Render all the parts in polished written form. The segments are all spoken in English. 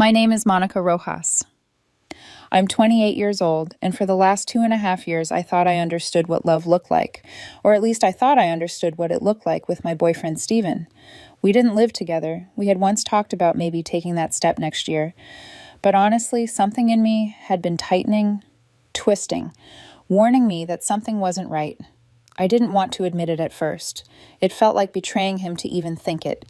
My name is Monica Rojas. I'm 28 years old, and for the last 2.5 years, I thought I understood what love looked like. Or at least I thought I understood what it looked like with my boyfriend, Steven. We didn't live together. We had once talked about maybe taking that step next year. But honestly, something in me had been tightening, twisting, warning me that something wasn't right. I didn't want to admit it at first. It felt like betraying him to even think it.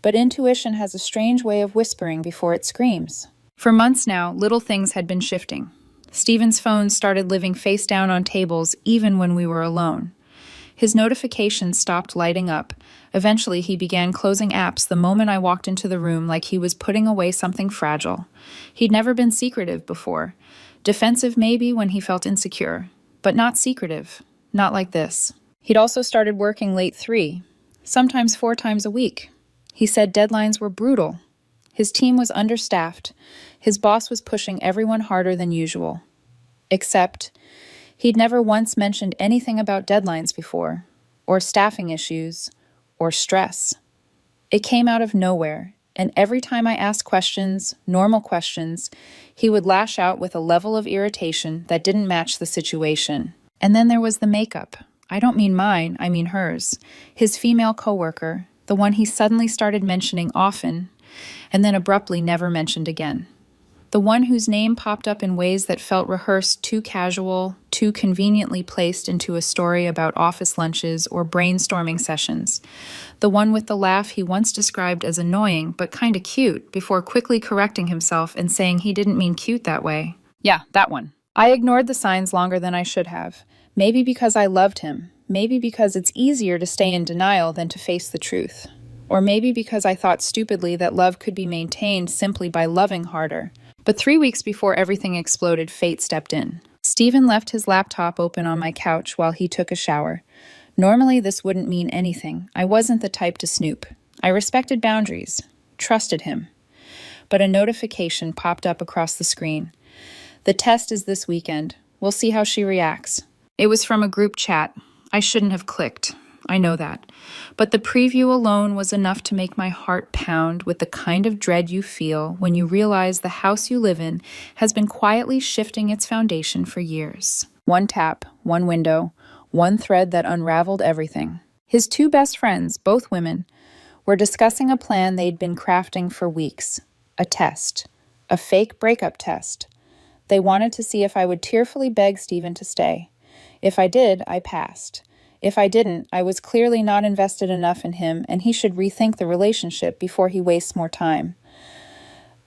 But intuition has a strange way of whispering before it screams. For months now, little things had been shifting. Steven's phone started living face down on tables even when we were alone. His notifications stopped lighting up. Eventually, he began closing apps the moment I walked into the room like he was putting away something fragile. He'd never been secretive before. Defensive maybe when he felt insecure, but not secretive. Not like this. He'd also started working late 3, sometimes 4 times a week. He said deadlines were brutal. His team was understaffed. His boss was pushing everyone harder than usual. Except, he'd never once mentioned anything about deadlines before, or staffing issues, or stress. It came out of nowhere, and every time I asked questions, normal questions, he would lash out with a level of irritation that didn't match the situation. And then there was the makeup. I don't mean mine, I mean hers. His female coworker, the one he suddenly started mentioning often, and then abruptly never mentioned again. The one whose name popped up in ways that felt rehearsed, too casual, too conveniently placed into a story about office lunches or brainstorming sessions. The one with the laugh he once described as annoying but kinda cute before quickly correcting himself and saying he didn't mean cute that way. Yeah, that one. I ignored the signs longer than I should have. Maybe because I loved him. Maybe because it's easier to stay in denial than to face the truth. Or maybe because I thought stupidly that love could be maintained simply by loving harder. But 3 weeks before everything exploded, fate stepped in. Steven left his laptop open on my couch while he took a shower. Normally, this wouldn't mean anything. I wasn't the type to snoop. I respected boundaries, trusted him. But a notification popped up across the screen. The test is this weekend. We'll see how she reacts. It was from a group chat. I shouldn't have clicked. I know that. But the preview alone was enough to make my heart pound with the kind of dread you feel when you realize the house you live in has been quietly shifting its foundation for years. One tap, one window, one thread that unraveled everything. His 2 best friends, both women, were discussing a plan they'd been crafting for weeks. A test. A fake breakup test. They wanted to see if I would tearfully beg Steven to stay. If I did, I passed. If I didn't, I was clearly not invested enough in him, and he should rethink the relationship before he wastes more time.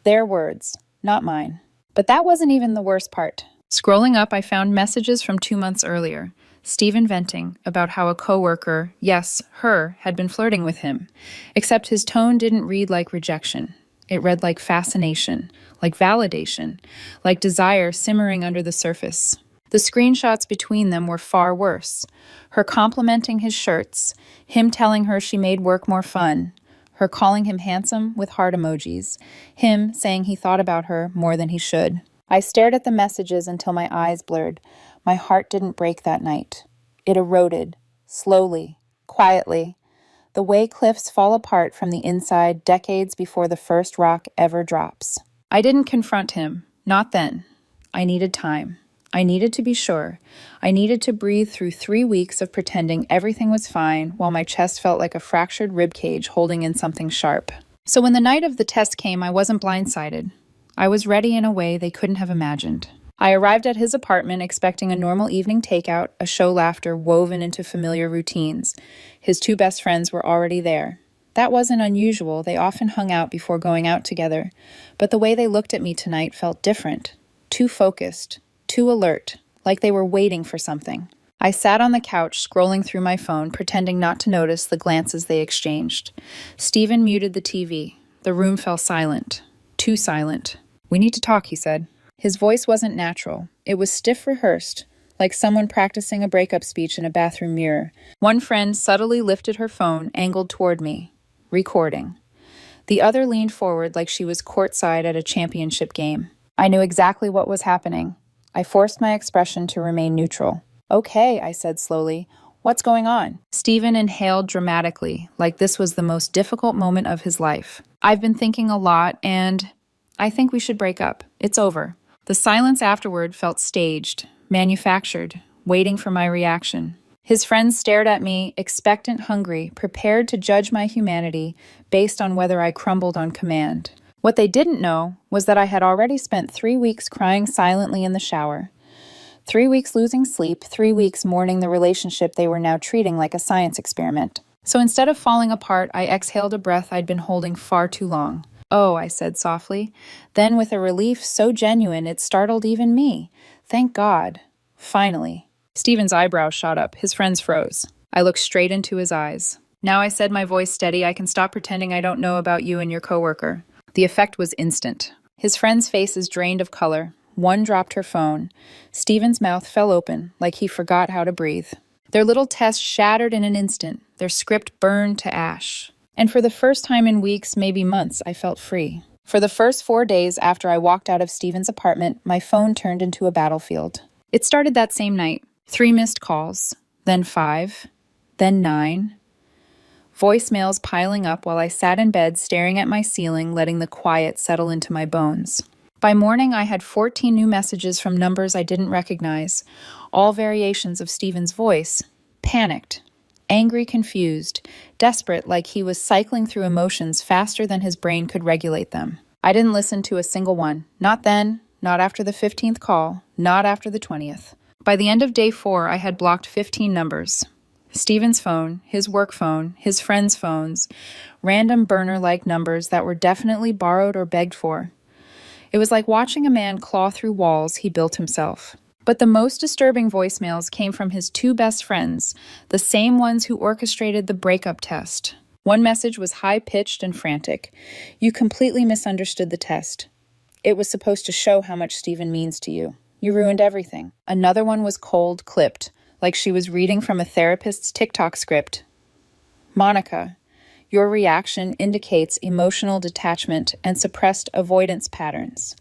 Their words, not mine. But that wasn't even the worst part. Scrolling up, I found messages from 2 months earlier. Steven venting about how a coworker, yes, her, had been flirting with him. Except his tone didn't read like rejection. It read like fascination, like validation, like desire simmering under the surface. The screenshots between them were far worse. Her complimenting his shirts, him telling her she made work more fun, her calling him handsome with heart emojis, him saying he thought about her more than he should. I stared at the messages until my eyes blurred. My heart didn't break that night. It eroded, slowly, quietly, the way cliffs fall apart from the inside decades before the first rock ever drops. I didn't confront him, not then. I needed time. I needed to be sure. I needed to breathe through 3 weeks of pretending everything was fine while my chest felt like a fractured ribcage holding in something sharp. So when the night of the test came, I wasn't blindsided. I was ready in a way they couldn't have imagined. I arrived at his apartment expecting a normal evening takeout, a show laughter woven into familiar routines. His 2 best friends were already there. That wasn't unusual. They often hung out before going out together. But the way they looked at me tonight felt different. Too focused. Too alert, like they were waiting for something. I sat on the couch, scrolling through my phone, pretending not to notice the glances they exchanged. Steven muted the TV. The room fell silent. Too silent. "We need to talk," he said. His voice wasn't natural. It was stiff rehearsed, like someone practicing a breakup speech in a bathroom mirror. One friend subtly lifted her phone, angled toward me, recording. The other leaned forward like she was courtside at a championship game. I knew exactly what was happening. I forced my expression to remain neutral. "Okay," I said slowly. "What's going on?" Steven inhaled dramatically, like this was the most difficult moment of his life. "I've been thinking a lot, and I think we should break up. It's over. The silence afterward felt staged, manufactured, waiting for my reaction. His friends stared at me, expectant, hungry, prepared to judge my humanity based on whether I crumbled on command. What they didn't know was that I had already spent 3 weeks crying silently in the shower. 3 weeks losing sleep, 3 weeks mourning the relationship they were now treating like a science experiment. So instead of falling apart, I exhaled a breath I'd been holding far too long. "Oh," I said softly. Then with a relief so genuine it startled even me. "Thank God. Finally." Stephen's eyebrows shot up. His friends froze. I looked straight into his eyes. "Now," I said, my voice steady, "I can stop pretending I don't know about you and your coworker." The effect was instant. His friends' faces drained of color. One dropped her phone. Stephen's mouth fell open, like he forgot how to breathe. Their little test shattered in an instant. Their script burned to ash. And for the first time in weeks, maybe months, I felt free. For the first 4 days after I walked out of Stephen's apartment, my phone turned into a battlefield. It started that same night. 3 missed calls, then 5, then 9. Voicemails piling up while I sat in bed staring at my ceiling, letting the quiet settle into my bones. By morning, I had 14 new messages from numbers I didn't recognize, all variations of Stephen's voice. Panicked, angry, confused, desperate, like he was cycling through emotions faster than his brain could regulate them. I didn't listen to a single one. Not then, not after the 15th call, not after the 20th. By the end of day 4, I had blocked 15 numbers. Stephen's phone, his work phone, his friends' phones, random burner-like numbers that were definitely borrowed or begged for. It was like watching a man claw through walls he built himself. But the most disturbing voicemails came from his 2 best friends, the same ones who orchestrated the breakup test. One message was high-pitched and frantic. "You completely misunderstood the test. It was supposed to show how much Stephen means to you. You ruined everything." Another one was cold, clipped, like she was reading from a therapist's TikTok script. "Monica, your reaction indicates emotional detachment and suppressed avoidance patterns.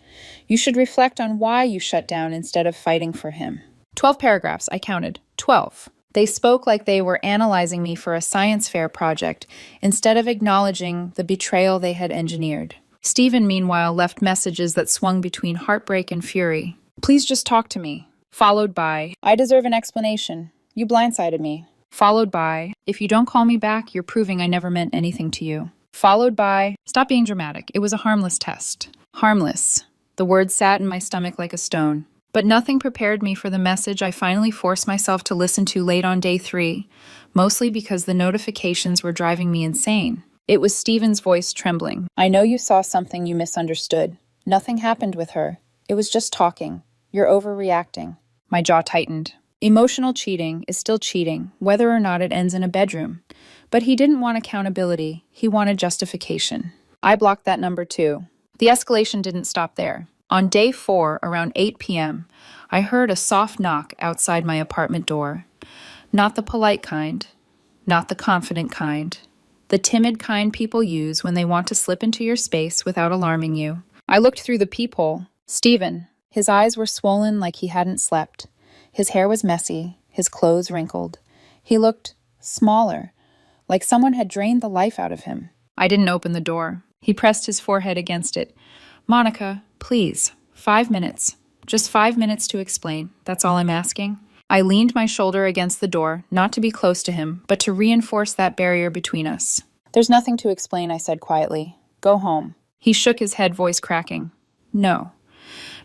You should reflect on why you shut down instead of fighting for him." 12 paragraphs, I counted. 12. They spoke like they were analyzing me for a science fair project instead of acknowledging the betrayal they had engineered. Stephen, meanwhile, left messages that swung between heartbreak and fury. "Please just talk to me." Followed by, "I deserve an explanation. You blindsided me." Followed by, "If you don't call me back, you're proving I never meant anything to you." Followed by, "Stop being dramatic. It was a harmless test." Harmless. The word sat in my stomach like a stone. But nothing prepared me for the message I finally forced myself to listen to late on day 3, mostly because the notifications were driving me insane. It was Stephen's voice trembling. "I know you saw something you misunderstood. Nothing happened with her. It was just talking. You're overreacting." My jaw tightened. Emotional cheating is still cheating, whether or not it ends in a bedroom. But he didn't want accountability. He wanted justification. I blocked that number too. The escalation didn't stop there. On day 4, around 8 p.m., I heard a soft knock outside my apartment door. Not the polite kind, not the confident kind, the timid kind people use when they want to slip into your space without alarming you. I looked through the peephole. Stephen. His eyes were swollen like he hadn't slept. His hair was messy, his clothes wrinkled. He looked smaller, like someone had drained the life out of him. I didn't open the door. He pressed his forehead against it. "Monica, please, 5 minutes. Just 5 minutes to explain. That's all I'm asking." I leaned my shoulder against the door, not to be close to him, but to reinforce that barrier between us. "There's nothing to explain," I said quietly. "Go home." He shook his head, voice cracking. "No.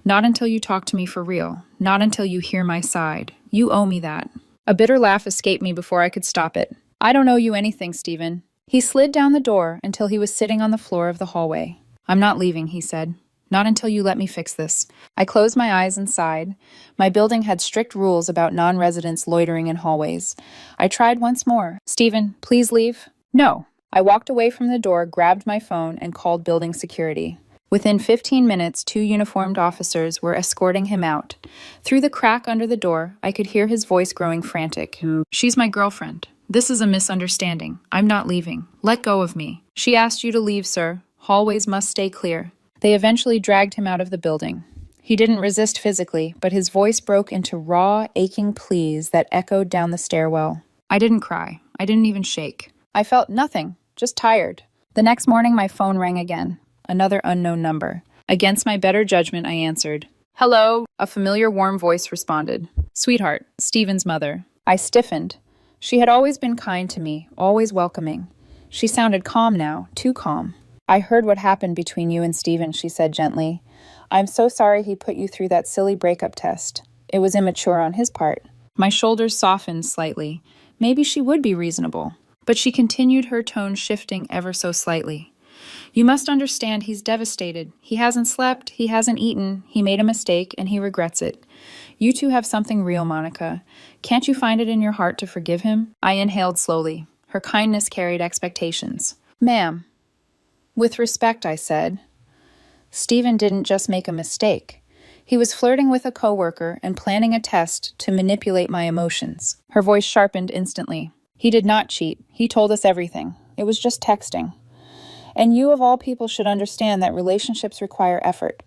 Not until you talk to me for real. Not until you hear my side. You owe me that." A bitter laugh escaped me before I could stop it. "I don't owe you anything, Stephen." He slid down the door until he was sitting on the floor of the hallway. "I'm not leaving," he said. "Not until you let me fix this." I closed my eyes and sighed. My building had strict rules about non-residents loitering in hallways. I tried once more. "Stephen, please leave." "No." I walked away from the door, grabbed my phone, and called building security. Within 15 minutes, 2 uniformed officers were escorting him out. Through the crack under the door, I could hear his voice growing frantic. "She's my girlfriend. This is a misunderstanding. I'm not leaving. Let go of me." "She asked you to leave, sir. Hallways must stay clear." They eventually dragged him out of the building. He didn't resist physically, but his voice broke into raw, aching pleas that echoed down the stairwell. I didn't cry. I didn't even shake. I felt nothing, just tired. The next morning, my phone rang again. Another unknown number. Against my better judgment, I answered. Hello, a familiar warm voice responded. Sweetheart, Stephen's mother. I stiffened. She had always been kind to me, always welcoming. She sounded calm now, too calm. I heard what happened between you and Stephen, she said gently. I'm so sorry he put you through that silly breakup test. It was immature on his part. My shoulders softened slightly. Maybe she would be reasonable. But she continued, her tone shifting ever so slightly. You must understand he's devastated. He hasn't slept, he hasn't eaten, he made a mistake, and he regrets it. You two have something real, Monica. Can't you find it in your heart to forgive him? I inhaled slowly. Her kindness carried expectations. Ma'am. With respect, I said. Stephen didn't just make a mistake. He was flirting with a coworker and planning a test to manipulate my emotions. Her voice sharpened instantly. He did not cheat. He told us everything. It was just texting. And you, of all people, should understand that relationships require effort.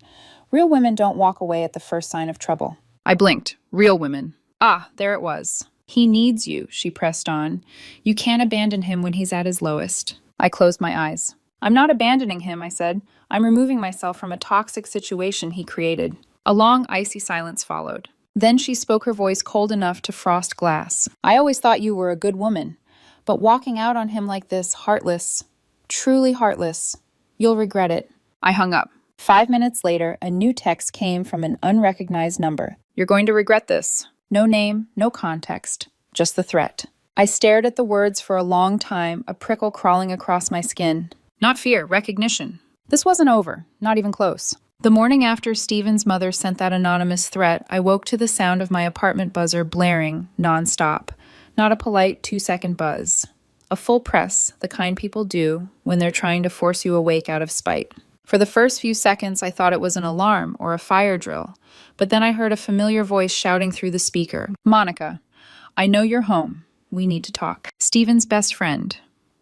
Real women don't walk away at the first sign of trouble. I blinked. Real women. Ah, there it was. He needs you, she pressed on. You can't abandon him when he's at his lowest. I closed my eyes. I'm not abandoning him, I said. I'm removing myself from a toxic situation he created. A long, icy silence followed. Then she spoke, her voice cold enough to frost glass. I always thought you were a good woman. But walking out on him like this, heartless, truly heartless, you'll regret it. I hung up. 5 minutes later, a new text came from an unrecognized number. You're going to regret this. No name, no context, just the threat. I stared at the words for a long time, a prickle crawling across my skin. Not fear, recognition. This wasn't over, not even close. The morning after Stephen's mother sent that anonymous threat, I woke to the sound of my apartment buzzer blaring nonstop. Not a polite 2-second buzz. A full press, the kind people do when they're trying to force you awake out of spite. For the first few seconds, I thought it was an alarm or a fire drill, but then I heard a familiar voice shouting through the speaker. Monica, I know you're home. We need to talk. Stephen's best friend,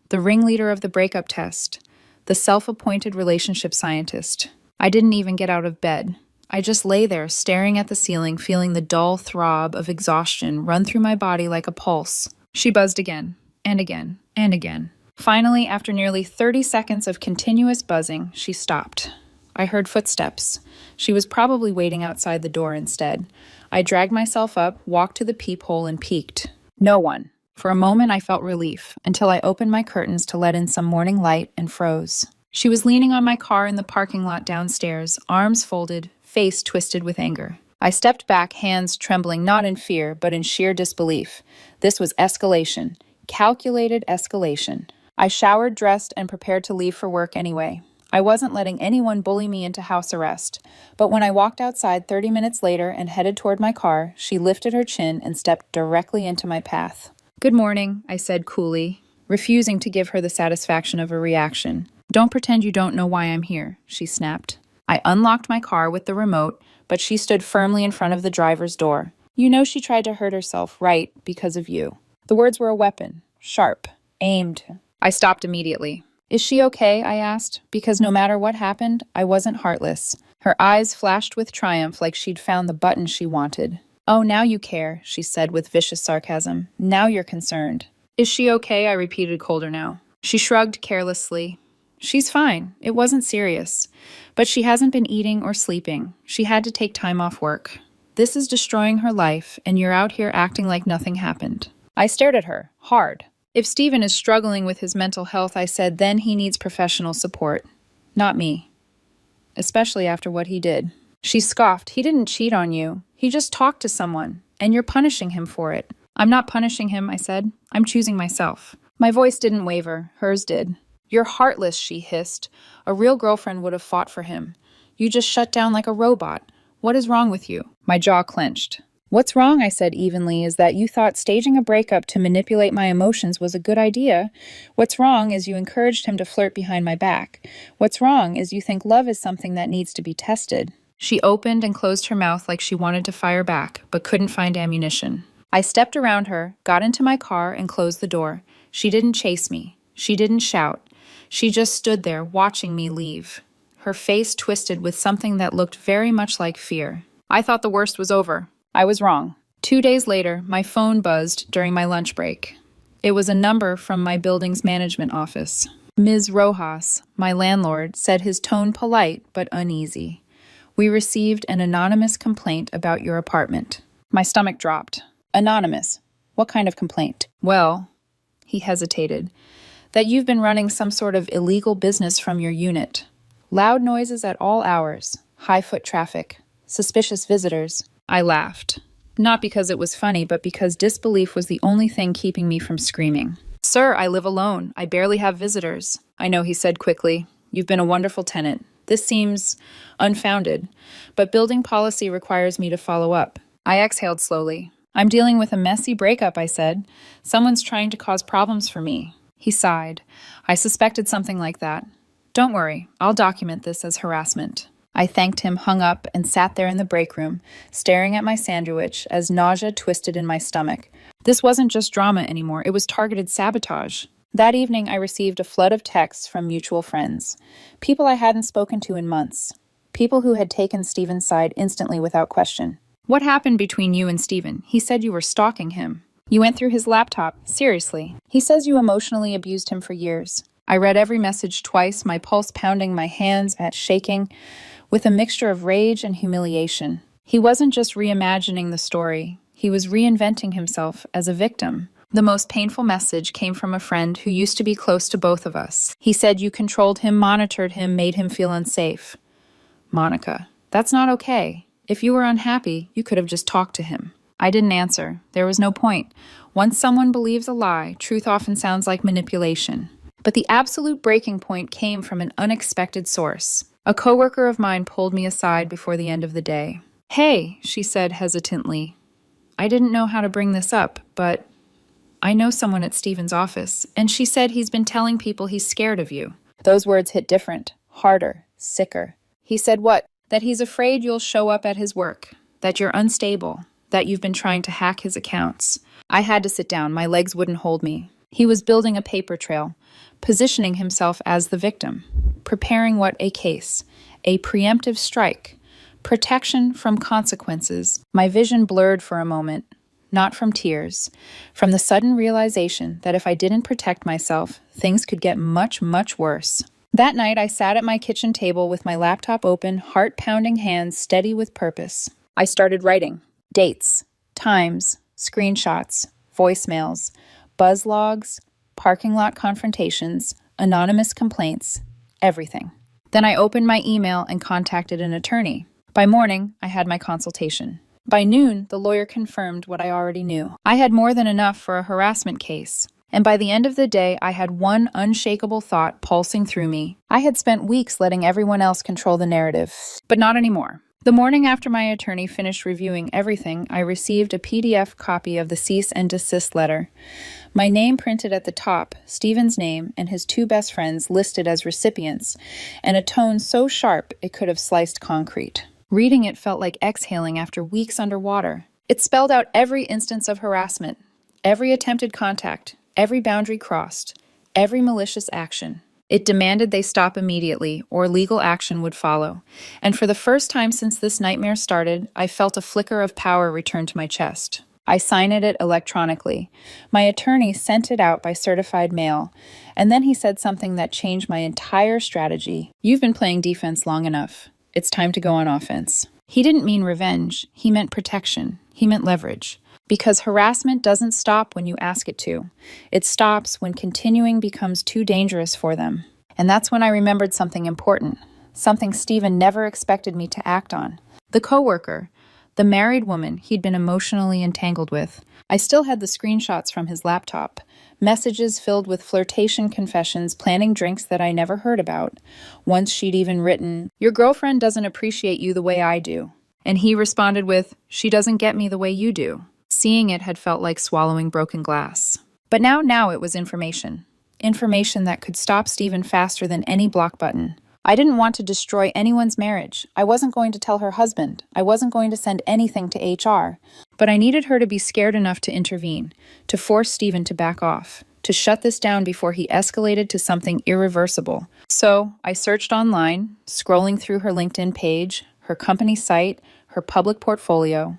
the ringleader of the breakup test, the self-appointed relationship scientist. I didn't even get out of bed. I just lay there, staring at the ceiling, feeling the dull throb of exhaustion run through my body like a pulse. She buzzed again, and again, and again. Finally, after nearly 30 seconds of continuous buzzing, she stopped. I heard footsteps. She was probably waiting outside the door instead. I dragged myself up, walked to the peephole, and peeked. No one. For a moment, I felt relief, until I opened my curtains to let in some morning light and froze. She was leaning on my car in the parking lot downstairs, arms folded, face twisted with anger. I stepped back, hands trembling not in fear, but in sheer disbelief. This was escalation. Calculated escalation. I showered, dressed, and prepared to leave for work anyway. I wasn't letting anyone bully me into house arrest. But when I walked outside 30 minutes later and headed toward my car, she lifted her chin and stepped directly into my path. Good morning, I said coolly, refusing to give her the satisfaction of a reaction. Don't pretend you don't know why I'm here, she snapped. I unlocked my car with the remote, but she stood firmly in front of the driver's door. You know she tried to hurt herself, right, because of you. The words were a weapon, sharp, aimed. I stopped immediately. Is she okay? I asked, because no matter what happened, I wasn't heartless. Her eyes flashed with triumph like she'd found the button she wanted. Oh, now you care, she said with vicious sarcasm. Now you're concerned. Is she okay? I repeated, colder now. She shrugged carelessly. She's fine. It wasn't serious. But she hasn't been eating or sleeping. She had to take time off work. This is destroying her life, and you're out here acting like nothing happened. I stared at her, hard. If Stephen is struggling with his mental health, I said, then he needs professional support. Not me. Especially after what he did. She scoffed. He didn't cheat on you. He just talked to someone, and you're punishing him for it. I'm not punishing him, I said. I'm choosing myself. My voice didn't waver. Hers did. You're heartless, she hissed. A real girlfriend would have fought for him. You just shut down like a robot. What is wrong with you? My jaw clenched. What's wrong, I said evenly, is that you thought staging a breakup to manipulate my emotions was a good idea. What's wrong is you encouraged him to flirt behind my back. What's wrong is you think love is something that needs to be tested. She opened and closed her mouth like she wanted to fire back, but couldn't find ammunition. I stepped around her, got into my car, and closed the door. She didn't chase me. She didn't shout. She just stood there, watching me leave. Her face twisted with something that looked very much like fear. I thought the worst was over. I was wrong. 2 days later, my phone buzzed during my lunch break. It was a number from my building's management office. Ms. Rojas, my landlord, said, his tone polite but uneasy. We received an anonymous complaint about your apartment. My stomach dropped. Anonymous? What kind of complaint? Well, he hesitated, that you've been running some sort of illegal business from your unit. Loud noises at all hours, high foot traffic, suspicious visitors. I laughed. Not because it was funny, but because disbelief was the only thing keeping me from screaming. Sir, I live alone. I barely have visitors. I know, he said quickly. You've been a wonderful tenant. This seems unfounded, but building policy requires me to follow up. I exhaled slowly. I'm dealing with a messy breakup, I said. Someone's trying to cause problems for me. He sighed. I suspected something like that. Don't worry, I'll document this as harassment. I thanked him, hung up, and sat there in the break room, staring at my sandwich as nausea twisted in my stomach. This wasn't just drama anymore, it was targeted sabotage. That evening, I received a flood of texts from mutual friends. People I hadn't spoken to in months. People who had taken Stephen's side instantly without question. What happened between you and Stephen? He said you were stalking him. You went through his laptop. Seriously. He says you emotionally abused him for years. I read every message twice, my pulse pounding, my hands shaking, with a mixture of rage and humiliation. He wasn't just reimagining the story. He was reinventing himself as a victim. The most painful message came from a friend who used to be close to both of us. He said you controlled him, monitored him, made him feel unsafe. Monica, that's not okay. If you were unhappy, you could have just talked to him. I didn't answer. There was no point. Once someone believes a lie, truth often sounds like manipulation. But the absolute breaking point came from an unexpected source. A coworker of mine pulled me aside before the end of the day. Hey, she said hesitantly. I didn't know how to bring this up, but I know someone at Stephen's office, and she said he's been telling people he's scared of you. Those words hit different, harder, sicker. He said what? That he's afraid you'll show up at his work, that you're unstable, that you've been trying to hack his accounts. I had to sit down. My legs wouldn't hold me. He was building a paper trail, positioning himself as the victim, preparing what a case, a preemptive strike, protection from consequences. My vision blurred for a moment, not from tears, from the sudden realization that if I didn't protect myself, things could get much, much worse. That night, I sat at my kitchen table with my laptop open, heart-pounding hands steady with purpose. I started writing. Dates, times, screenshots, voicemails, buzz logs, parking lot confrontations, anonymous complaints, everything. Then I opened my email and contacted an attorney. By morning, I had my consultation. By noon, the lawyer confirmed what I already knew. I had more than enough for a harassment case. And by the end of the day, I had one unshakable thought pulsing through me. I had spent weeks letting everyone else control the narrative, but not anymore. The morning after my attorney finished reviewing everything, I received a PDF copy of the cease and desist letter. My name printed at the top, Stephen's name, and his two best friends listed as recipients, and a tone so sharp it could have sliced concrete. Reading it felt like exhaling after weeks underwater. It spelled out every instance of harassment, every attempted contact, every boundary crossed, every malicious action. It demanded they stop immediately, or legal action would follow. And for the first time since this nightmare started, I felt a flicker of power return to my chest. I signed it electronically. My attorney sent it out by certified mail, and then he said something that changed my entire strategy. You've been playing defense long enough. It's time to go on offense. He didn't mean revenge. He meant protection. He meant leverage. Because harassment doesn't stop when you ask it to. It stops when continuing becomes too dangerous for them. And that's when I remembered something important, something Stephen never expected me to act on. The coworker, the married woman he'd been emotionally entangled with. I still had the screenshots from his laptop, messages filled with flirtation confessions, planning drinks that I never heard about. Once she'd even written, "Your girlfriend doesn't appreciate you the way I do." And he responded with, "She doesn't get me the way you do." Seeing it had felt like swallowing broken glass. But now it was information. Information that could stop Stephen faster than any block button. I didn't want to destroy anyone's marriage. I wasn't going to tell her husband. I wasn't going to send anything to HR. But I needed her to be scared enough to intervene, to force Stephen to back off, to shut this down before he escalated to something irreversible. So I searched online, scrolling through her LinkedIn page, her company site, her public portfolio.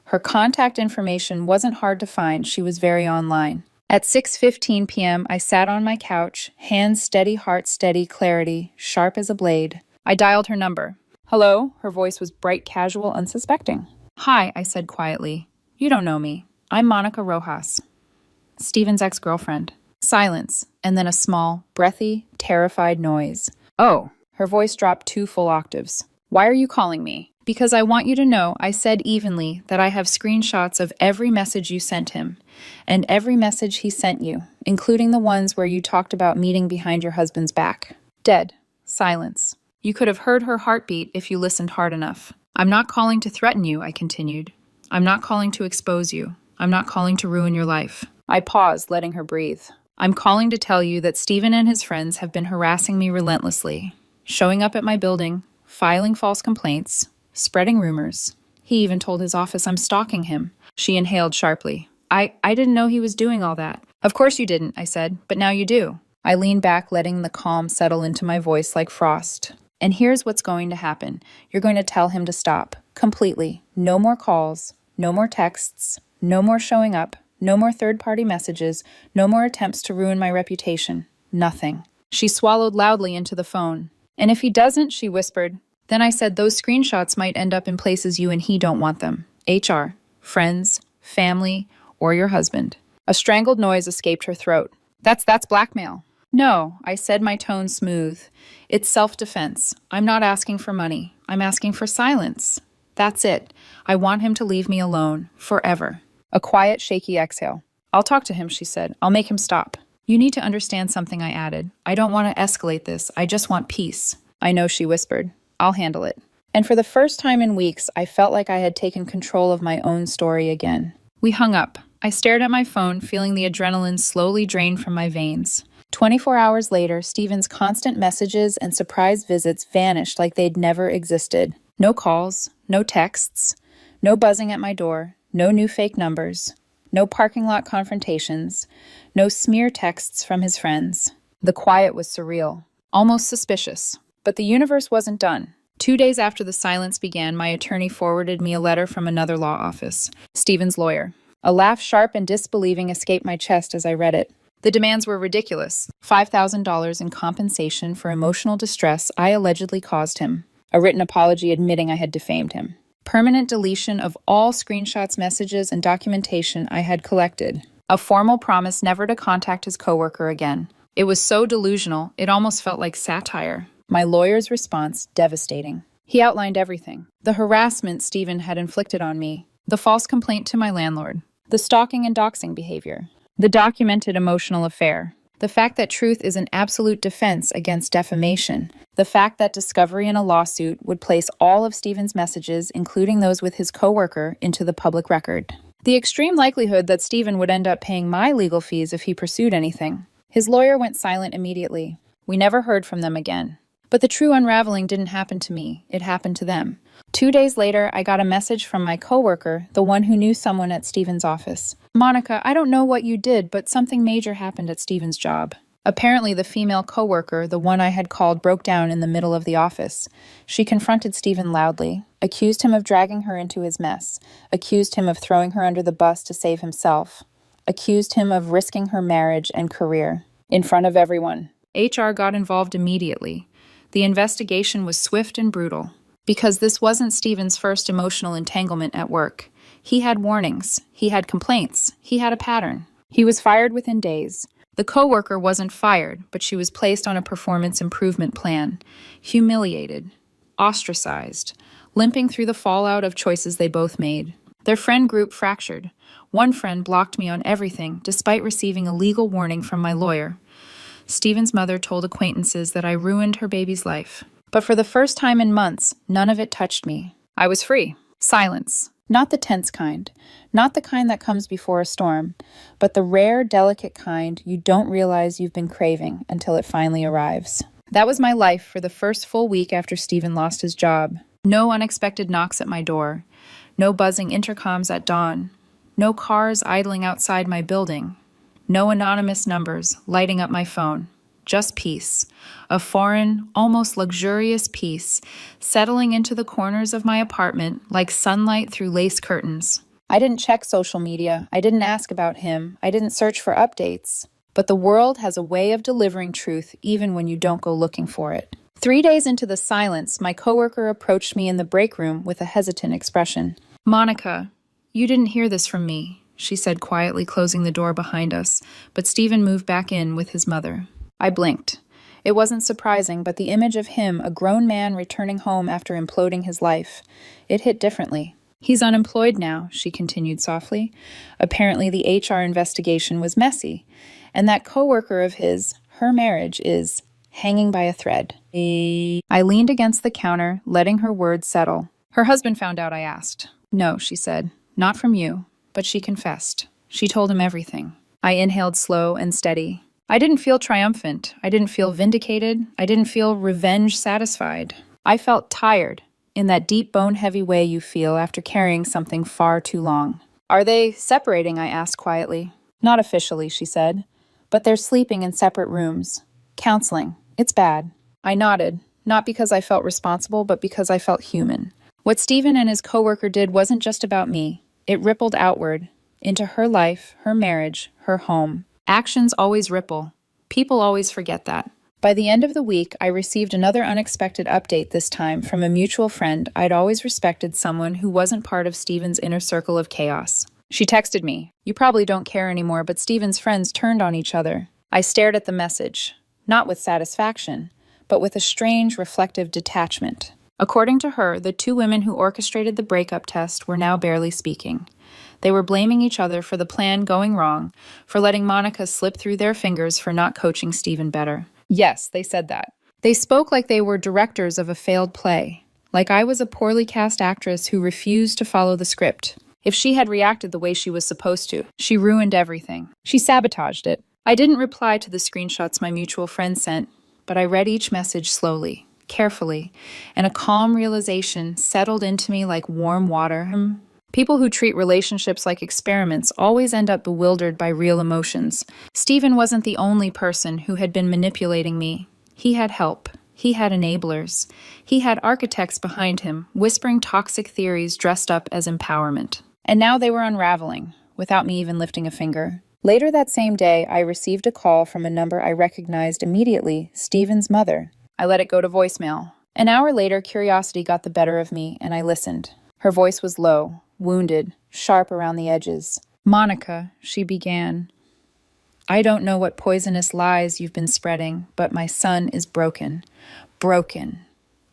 Her contact information wasn't hard to find. She was very online. At 6:15 p.m., I sat on my couch, hands steady, heart steady, clarity, sharp as a blade. I dialed her number. Hello? Her voice was bright, casual, unsuspecting. Hi, I said quietly. You don't know me. I'm Monica Rojas, Steven's ex-girlfriend. Silence, and then a small, breathy, terrified noise. Oh, her voice dropped 2 full octaves. Why are you calling me? Because I want you to know, I said evenly, that I have screenshots of every message you sent him, and every message he sent you, including the ones where you talked about meeting behind your husband's back. Dead. Silence. You could have heard her heartbeat if you listened hard enough. I'm not calling to threaten you, I continued. I'm not calling to expose you. I'm not calling to ruin your life. I paused, letting her breathe. I'm calling to tell you that Steven and his friends have been harassing me relentlessly, showing up at my building, filing false complaints, spreading rumors. He even told his office I'm stalking him. She inhaled sharply. I didn't know he was doing all that. Of course you didn't, I said, but now you do. I leaned back, letting the calm settle into my voice like frost. And here's what's going to happen. You're going to tell him to stop. Completely. No more calls. No more texts. No more showing up. No more third-party messages. No more attempts to ruin my reputation. Nothing. She swallowed loudly into the phone. And if he doesn't, she whispered. Then I said those screenshots might end up in places you and he don't want them. HR, friends, family, or your husband. A strangled noise escaped her throat. That's blackmail. No, I said, my tone smooth. It's self-defense. I'm not asking for money. I'm asking for silence. That's it. I want him to leave me alone. Forever. A quiet, shaky exhale. I'll talk to him, she said. I'll make him stop. You need to understand something, I added. I don't want to escalate this. I just want peace. I know, she whispered. I'll handle it. And for the first time in weeks, I felt like I had taken control of my own story again. We hung up. I stared at my phone, feeling the adrenaline slowly drain from my veins. 24 hours later, Steven's constant messages and surprise visits vanished like they'd never existed. No calls, no texts, no buzzing at my door, no new fake numbers, no parking lot confrontations, no smear texts from his friends. The quiet was surreal, almost suspicious. But the universe wasn't done. 2 days after the silence began, my attorney forwarded me a letter from another law office, Steven's lawyer. A laugh sharp and disbelieving escaped my chest as I read it. The demands were ridiculous. $5,000 in compensation for emotional distress I allegedly caused him. A written apology admitting I had defamed him. Permanent deletion of all screenshots, messages, and documentation I had collected. A formal promise never to contact his coworker again. It was so delusional, it almost felt like satire. My lawyer's response, devastating. He outlined everything. The harassment Steven had inflicted on me. The false complaint to my landlord. The stalking and doxing behavior. The documented emotional affair. The fact that truth is an absolute defense against defamation. The fact that discovery in a lawsuit would place all of Steven's messages, including those with his coworker, into the public record. The extreme likelihood that Steven would end up paying my legal fees if he pursued anything. His lawyer went silent immediately. We never heard from them again. But the true unraveling didn't happen to me. It happened to them. 2 days later, I got a message from my coworker, the one who knew someone at Steven's office. Monica, I don't know what you did, but something major happened at Steven's job. Apparently, the female coworker, the one I had called, broke down in the middle of the office. She confronted Steven loudly, accused him of dragging her into his mess, accused him of throwing her under the bus to save himself, accused him of risking her marriage and career. In front of everyone. HR got involved immediately. The investigation was swift and brutal. Because this wasn't Steven's first emotional entanglement at work. He had warnings. He had complaints. He had a pattern. He was fired within days. The coworker wasn't fired, but she was placed on a performance improvement plan. Humiliated. Ostracized. Limping through the fallout of choices they both made. Their friend group fractured. One friend blocked me on everything, despite receiving a legal warning from my lawyer. Steven's mother told acquaintances that I ruined her baby's life. But for the first time in months, none of it touched me. I was free. Silence. Not the tense kind. Not the kind that comes before a storm. But the rare, delicate kind you don't realize you've been craving until it finally arrives. That was my life for the first full week after Steven lost his job. No unexpected knocks at my door. No buzzing intercoms at dawn. No cars idling outside my building. No anonymous numbers lighting up my phone. Just peace. A foreign, almost luxurious peace, settling into the corners of my apartment like sunlight through lace curtains. I didn't check social media. I didn't ask about him. I didn't search for updates. But the world has a way of delivering truth even when you don't go looking for it. 3 days into the silence, my coworker approached me in the break room with a hesitant expression. "Monica, you didn't hear this from me," she said quietly, closing the door behind us, but Stephen moved back in with his mother. I blinked. It wasn't surprising, but the image of him, a grown man returning home after imploding his life, it hit differently. "He's unemployed now," she continued softly. "Apparently the HR investigation was messy, and that coworker of his, her marriage is hanging by a thread." I leaned against the counter, letting her words settle. "Her husband found out?" I asked. "No," she said. "Not from you." But she confessed. She told him everything. I inhaled slow and steady. I didn't feel triumphant. I didn't feel vindicated. I didn't feel revenge satisfied. I felt tired, in that deep bone-heavy way you feel after carrying something far too long. "Are they separating?" I asked quietly. "Not officially," she said. "But they're sleeping in separate rooms. Counseling. It's bad." I nodded, not because I felt responsible, but because I felt human. What Stephen and his coworker did wasn't just about me. It rippled outward, into her life, her marriage, her home. Actions always ripple. People always forget that. By the end of the week, I received another unexpected update, this time from a mutual friend I'd always respected, someone who wasn't part of Stephen's inner circle of chaos. She texted me, "You probably don't care anymore, but Stephen's friends turned on each other." I stared at the message, not with satisfaction, but with a strange, reflective detachment. According to her, the two women who orchestrated the breakup test were now barely speaking. They were blaming each other for the plan going wrong, for letting Monica slip through their fingers, for not coaching Stephen better. Yes, they said that. They spoke like they were directors of a failed play, like I was a poorly cast actress who refused to follow the script. If she had reacted the way she was supposed to, she ruined everything. She sabotaged it. I didn't reply to the screenshots my mutual friend sent, but I read each message slowly, carefully, and a calm realization settled into me like warm water. People who treat relationships like experiments always end up bewildered by real emotions. Stephen wasn't the only person who had been manipulating me. He had help. He had enablers. He had architects behind him, whispering toxic theories dressed up as empowerment. And now they were unraveling, without me even lifting a finger. Later that same day, I received a call from a number I recognized immediately, Stephen's mother. I let it go to voicemail. An hour later, curiosity got the better of me, and I listened. Her voice was low, wounded, sharp around the edges. "Monica," she began, "I don't know what poisonous lies you've been spreading, but my son is broken. Broken.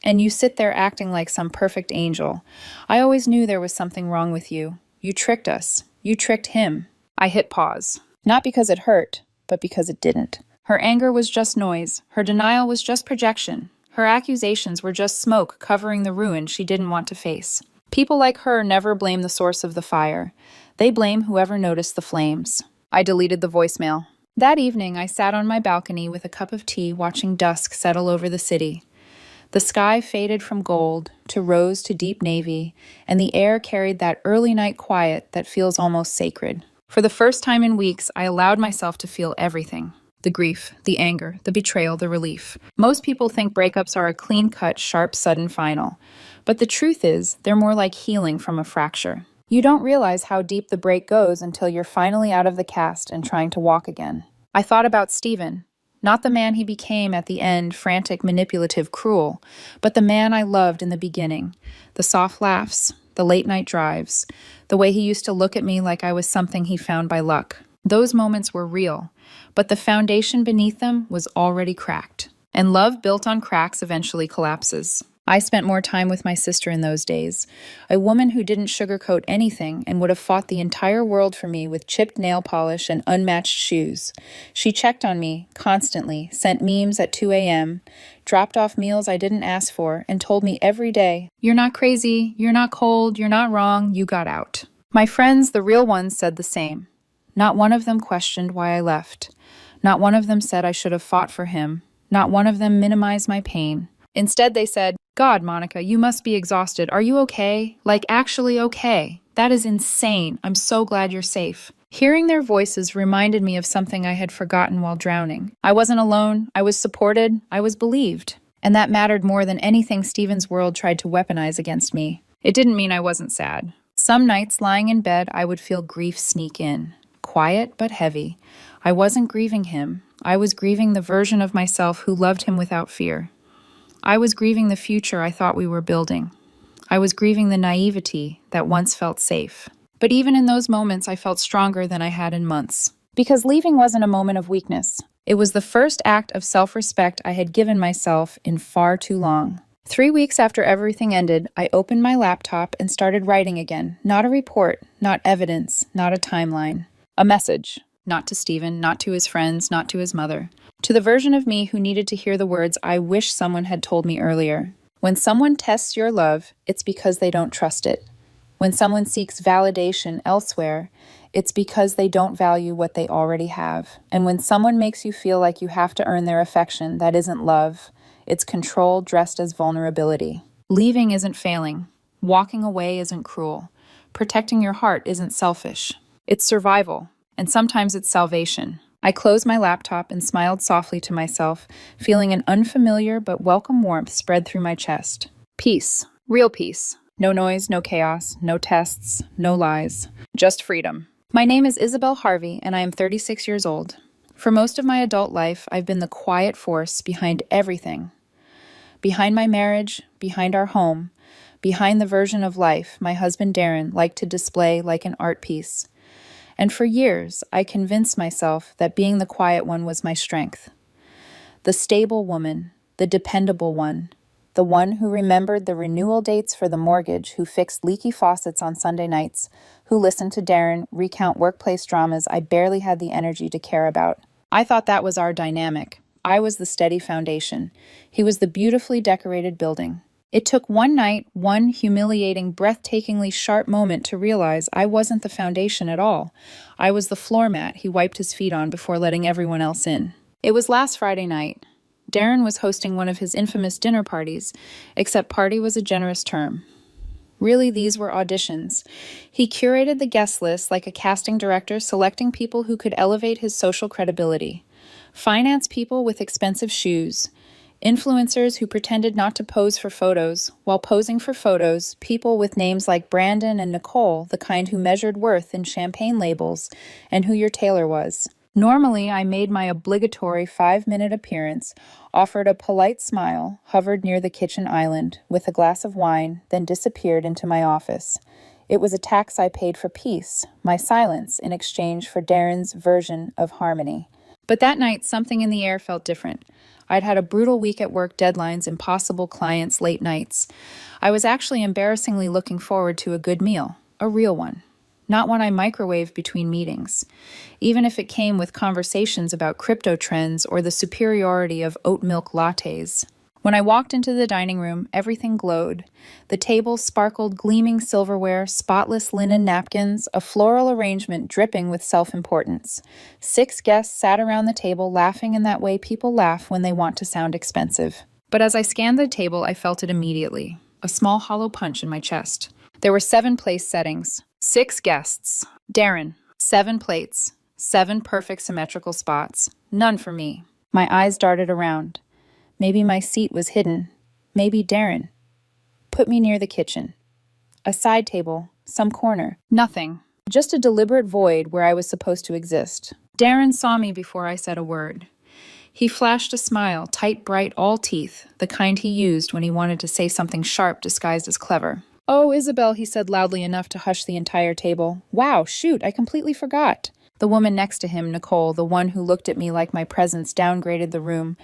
And you sit there acting like some perfect angel. I always knew there was something wrong with you. You tricked us. You tricked him." I hit pause. Not because it hurt, but because it didn't. Her anger was just noise. Her denial was just projection. Her accusations were just smoke covering the ruin she didn't want to face. People like her never blame the source of the fire. They blame whoever noticed the flames. I deleted the voicemail. That evening, I sat on my balcony with a cup of tea, watching dusk settle over the city. The sky faded from gold to rose to deep navy, and the air carried that early night quiet that feels almost sacred. For the first time in weeks, I allowed myself to feel everything. The grief, the anger, the betrayal, the relief. Most people think breakups are a clean-cut, sharp, sudden final. But the truth is, they're more like healing from a fracture. You don't realize how deep the break goes until you're finally out of the cast and trying to walk again. I thought about Stephen. Not the man he became at the end, frantic, manipulative, cruel, but the man I loved in the beginning. The soft laughs, the late-night drives, the way he used to look at me like I was something he found by luck. Those moments were real, but the foundation beneath them was already cracked. And love built on cracks eventually collapses. I spent more time with my sister in those days, a woman who didn't sugarcoat anything and would have fought the entire world for me with chipped nail polish and unmatched shoes. She checked on me constantly, sent memes at 2 a.m., dropped off meals I didn't ask for, and told me every day, "You're not crazy, you're not cold, you're not wrong, you got out." My friends, the real ones, said the same. Not one of them questioned why I left. Not one of them said I should have fought for him. Not one of them minimized my pain. Instead, they said, "God, Monica, you must be exhausted. Are you okay? Like, actually okay? That is insane. I'm so glad you're safe." Hearing their voices reminded me of something I had forgotten while drowning. I wasn't alone. I was supported. I was believed. And that mattered more than anything Stephen's world tried to weaponize against me. It didn't mean I wasn't sad. Some nights, lying in bed, I would feel grief sneak in. Quiet but heavy. I wasn't grieving him. I was grieving the version of myself who loved him without fear. I was grieving the future I thought we were building. I was grieving the naivety that once felt safe. But even in those moments, I felt stronger than I had in months. Because leaving wasn't a moment of weakness. It was the first act of self-respect I had given myself in far too long. 3 weeks after everything ended, I opened my laptop and started writing again. Not a report, not evidence, not a timeline. A message. Not to Stephen, not to his friends, not to his mother. To the version of me who needed to hear the words I wish someone had told me earlier. When someone tests your love, it's because they don't trust it. When someone seeks validation elsewhere, it's because they don't value what they already have. And when someone makes you feel like you have to earn their affection, that isn't love. It's control dressed as vulnerability. Leaving isn't failing. Walking away isn't cruel. Protecting your heart isn't selfish. It's survival, and sometimes it's salvation. I closed my laptop and smiled softly to myself, feeling an unfamiliar but welcome warmth spread through my chest. Peace. Real peace. No noise, no chaos, no tests, no lies. Just freedom. My name is Isabel Harvey, and I am 36 years old. For most of my adult life, I've been the quiet force behind everything. Behind my marriage, behind our home, behind the version of life my husband Darren liked to display like an art piece. And for years, I convinced myself that being the quiet one was my strength. The stable woman, the dependable one, the one who remembered the renewal dates for the mortgage, who fixed leaky faucets on Sunday nights, who listened to Darren recount workplace dramas I barely had the energy to care about. I thought that was our dynamic. I was the steady foundation. He was the beautifully decorated building. It took one night, one humiliating, breathtakingly sharp moment to realize I wasn't the foundation at all. I was the floor mat he wiped his feet on before letting everyone else in. It was last Friday night. Darren was hosting one of his infamous dinner parties, except party was a generous term. Really, these were auditions. He curated the guest list like a casting director, selecting people who could elevate his social credibility. Finance people with expensive shoes. Influencers who pretended not to pose for photos, while posing for photos, people with names like Brandon and Nicole, the kind who measured worth in champagne labels, and who your tailor was. Normally, I made my obligatory 5-minute appearance, offered a polite smile, hovered near the kitchen island with a glass of wine, then disappeared into my office. It was a tax I paid for peace, my silence in exchange for Darren's version of harmony. But that night, something in the air felt different. I'd had a brutal week at work, deadlines, impossible clients, late nights. I was actually embarrassingly looking forward to a good meal, a real one. Not one I microwaved between meetings, even if it came with conversations about crypto trends or the superiority of oat milk lattes. When I walked into the dining room, everything glowed. The table sparkled gleaming silverware, spotless linen napkins, a floral arrangement dripping with self-importance. 6 guests sat around the table laughing in that way people laugh when they want to sound expensive. But as I scanned the table, I felt it immediately, a small hollow punch in my chest. There were 7 place settings. 6 guests. Darren. 7 plates. 7 perfect symmetrical spots. None for me. My eyes darted around. Maybe my seat was hidden. Maybe Darren. Put me near the kitchen. A side table. Some corner. Nothing. Just a deliberate void where I was supposed to exist. Darren saw me before I said a word. He flashed a smile, tight, bright, all teeth, the kind he used when he wanted to say something sharp disguised as clever. "Oh, Isabel," he said loudly enough to hush the entire table. "Wow, shoot, I completely forgot." The woman next to him, Nicole, the one who looked at me like my presence downgraded the room,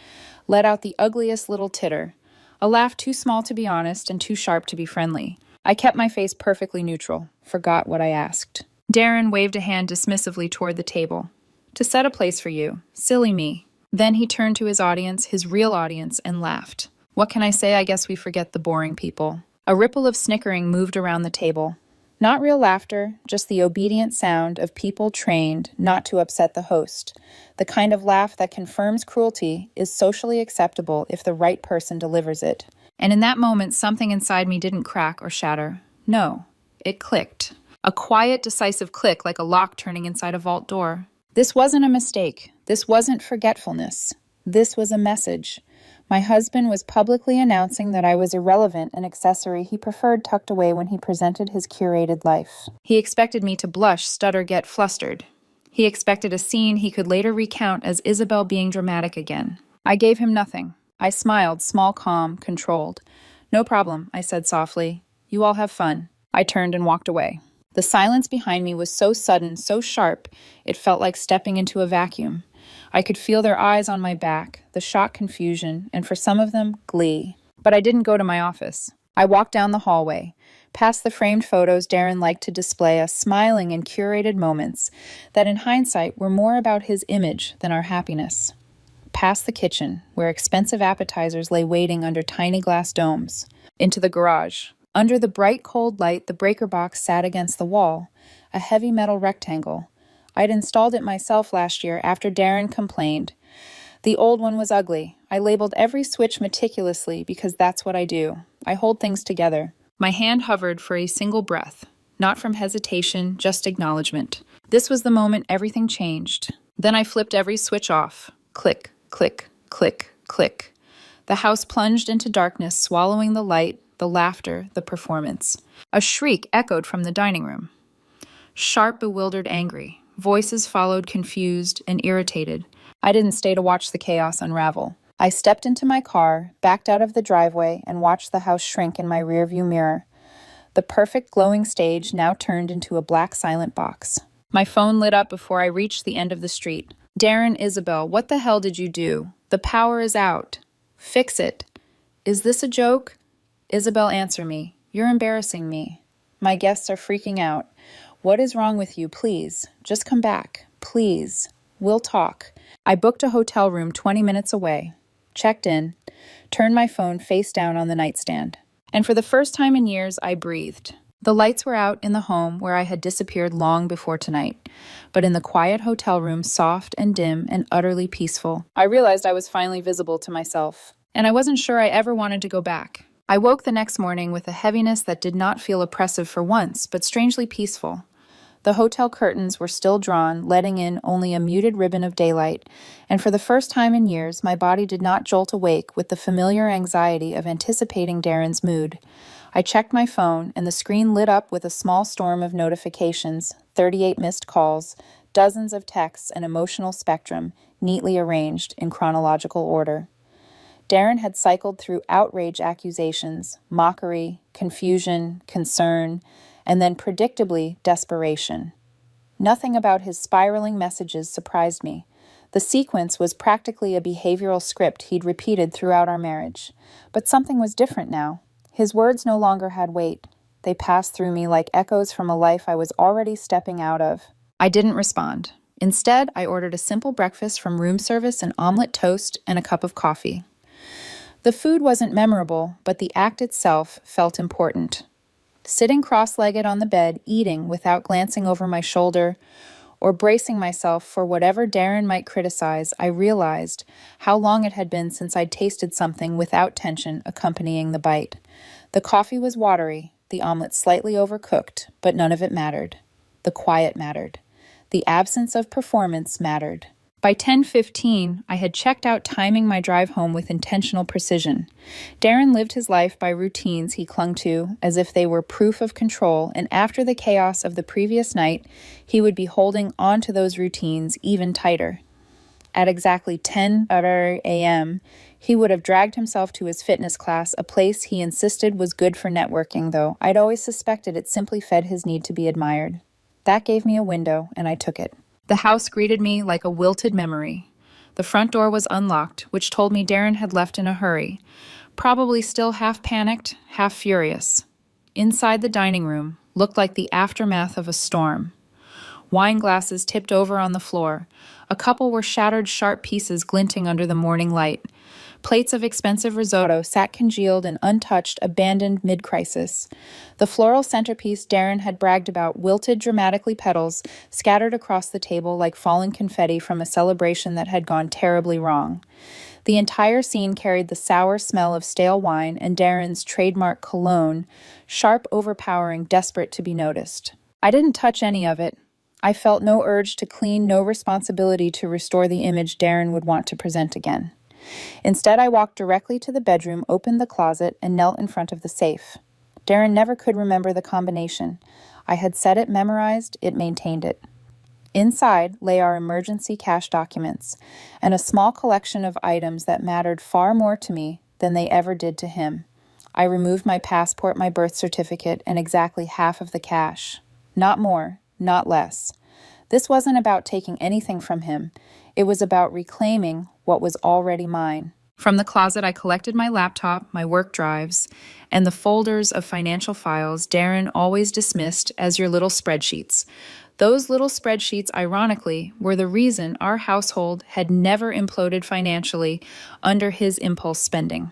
let out the ugliest little titter. A laugh too small to be honest and too sharp to be friendly. I kept my face perfectly neutral, forgot what I asked. Darren waved a hand dismissively toward the table. "To set a place for you. Silly me." Then he turned to his audience, his real audience, and laughed. What can I say? I guess we forget the boring people. A ripple of snickering moved around the table. Not real laughter, just the obedient sound of people trained not to upset the host. The kind of laugh that confirms cruelty is socially acceptable if the right person delivers it. And in that moment, something inside me didn't crack or shatter. No, it clicked. A quiet, decisive click like a lock turning inside a vault door. This wasn't a mistake. This wasn't forgetfulness. This was a message. My husband was publicly announcing that I was irrelevant, an accessory he preferred tucked away when he presented his curated life. He expected me to blush, stutter, get flustered. He expected a scene he could later recount as Isabel being dramatic again. I gave him nothing. I smiled, small, calm, controlled. "No problem," I said softly. "You all have fun." I turned and walked away. The silence behind me was so sudden, so sharp, it felt like stepping into a vacuum. I could feel their eyes on my back, the shocked confusion, and for some of them, glee. But I didn't go to my office. I walked down the hallway, past the framed photos Darren liked to display us smiling in curated moments that in hindsight were more about his image than our happiness. Past the kitchen, where expensive appetizers lay waiting under tiny glass domes. Into the garage. Under the bright, cold light, the breaker box sat against the wall, a heavy metal rectangle. I'd installed it myself last year after Darren complained. The old one was ugly. I labeled every switch meticulously because that's what I do. I hold things together. My hand hovered for a single breath, not from hesitation, just acknowledgement. This was the moment everything changed. Then I flipped every switch off. Click, click, click, click. The house plunged into darkness, swallowing the light, the laughter, the performance. A shriek echoed from the dining room. Sharp, bewildered, angry. Voices followed, confused and irritated. I didn't stay to watch the chaos unravel. I stepped into my car, backed out of the driveway, and watched the house shrink in my rearview mirror. The perfect glowing stage now turned into a black silent box. My phone lit up before I reached the end of the street. "Darren, Isabel, what the hell did you do? The power is out. Fix it. Is this a joke? Isabel, answer me. You're embarrassing me. My guests are freaking out. What is wrong with you? Please, just come back. Please. We'll talk." I booked a hotel room 20 minutes away, checked in, turned my phone face down on the nightstand. And for the first time in years, I breathed. The lights were out in the home where I had disappeared long before tonight, but in the quiet hotel room, soft and dim and utterly peaceful, I realized I was finally visible to myself, and I wasn't sure I ever wanted to go back. I woke the next morning with a heaviness that did not feel oppressive for once, but strangely peaceful. The hotel curtains were still drawn, letting in only a muted ribbon of daylight, and for the first time in years, my body did not jolt awake with the familiar anxiety of anticipating Darren's mood. I checked my phone, and the screen lit up with a small storm of notifications, 38 missed calls, dozens of texts, an emotional spectrum, neatly arranged in chronological order. Darren had cycled through outrage accusations, mockery, confusion, concern, and then predictably desperation. Nothing about his spiraling messages surprised me. The sequence was practically a behavioral script he'd repeated throughout our marriage. But something was different now. His words no longer had weight. They passed through me like echoes from a life I was already stepping out of. I didn't respond. Instead, I ordered a simple breakfast from room service, an omelet toast, and a cup of coffee. The food wasn't memorable, but the act itself felt important. Sitting cross-legged on the bed, eating without glancing over my shoulder or bracing myself for whatever Darren might criticize, I realized how long it had been since I'd tasted something without tension accompanying the bite. The coffee was watery, the omelet slightly overcooked, but none of it mattered. The quiet mattered. The absence of performance mattered. By 10:15, I had checked out, timing my drive home with intentional precision. Darren lived his life by routines he clung to as if they were proof of control, and after the chaos of the previous night, he would be holding on to those routines even tighter. At exactly 10 a.m., he would have dragged himself to his fitness class, a place he insisted was good for networking, though I'd always suspected it simply fed his need to be admired. That gave me a window, and I took it. The house greeted me like a wilted memory. The front door was unlocked, which told me Darren had left in a hurry, probably still half panicked, half furious. Inside the dining room looked like the aftermath of a storm. Wine glasses tipped over on the floor. A couple were shattered sharp pieces glinting under the morning light. Plates of expensive risotto sat congealed and untouched, abandoned mid-crisis. The floral centerpiece Darren had bragged about wilted dramatically, petals scattered across the table like fallen confetti from a celebration that had gone terribly wrong. The entire scene carried the sour smell of stale wine and Darren's trademark cologne, sharp, overpowering, desperate to be noticed. I didn't touch any of it. I felt no urge to clean, no responsibility to restore the image Darren would want to present again. Instead, I walked directly to the bedroom, opened the closet, and knelt in front of the safe. Darren never could remember the combination. I had set it memorized, it maintained it. Inside lay our emergency cash documents and a small collection of items that mattered far more to me than they ever did to him. I removed my passport, my birth certificate, and exactly half of the cash. Not more, not less. This wasn't about taking anything from him. It was about reclaiming what was already mine. From the closet, I collected my laptop, my work drives, and the folders of financial files Darren always dismissed as your little spreadsheets. Those little spreadsheets, ironically, were the reason our household had never imploded financially under his impulse spending.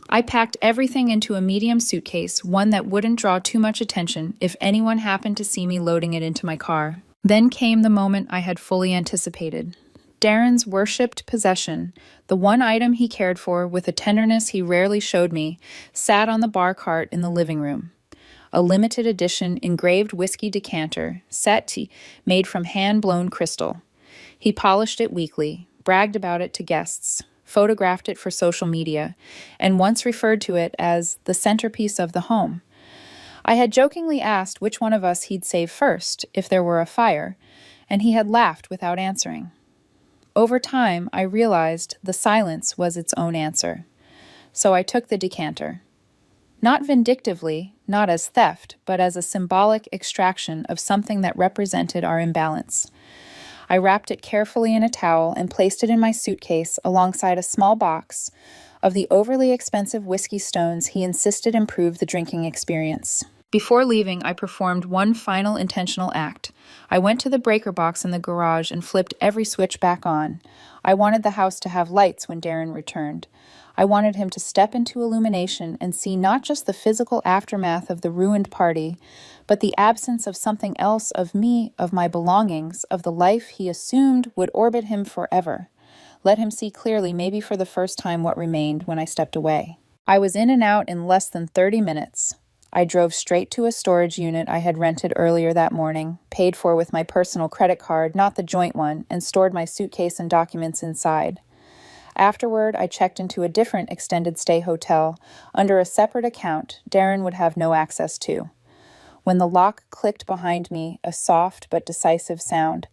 I packed everything into a medium suitcase, one that wouldn't draw too much attention if anyone happened to see me loading it into my car. Then came the moment I had fully anticipated. Darren's worshipped possession, the one item he cared for with a tenderness he rarely showed me, sat on the bar cart in the living room. A limited edition engraved whiskey decanter, settee made from hand-blown crystal. He polished it weekly, bragged about it to guests, photographed it for social media, and once referred to it as the centerpiece of the home. I had jokingly asked which one of us he'd save first if there were a fire, and he had laughed without answering. Over time, I realized the silence was its own answer. So I took the decanter. Not vindictively, not as theft, but as a symbolic extraction of something that represented our imbalance. I wrapped it carefully in a towel and placed it in my suitcase alongside a small box of the overly expensive whiskey stones he insisted improve the drinking experience. Before leaving, I performed one final intentional act. I went to the breaker box in the garage and flipped every switch back on. I wanted the house to have lights when Darren returned. I wanted him to step into illumination and see not just the physical aftermath of the ruined party, but the absence of something else, of me, of my belongings, of the life he assumed would orbit him forever. Let him see clearly, maybe for the first time, what remained when I stepped away. I was in and out in less than 30 minutes. I drove straight to a storage unit I had rented earlier that morning, paid for with my personal credit card, not the joint one, and stored my suitcase and documents inside. Afterward, I checked into a different extended stay hotel under a separate account Darren would have no access to. When the lock clicked behind me, a soft but decisive sound,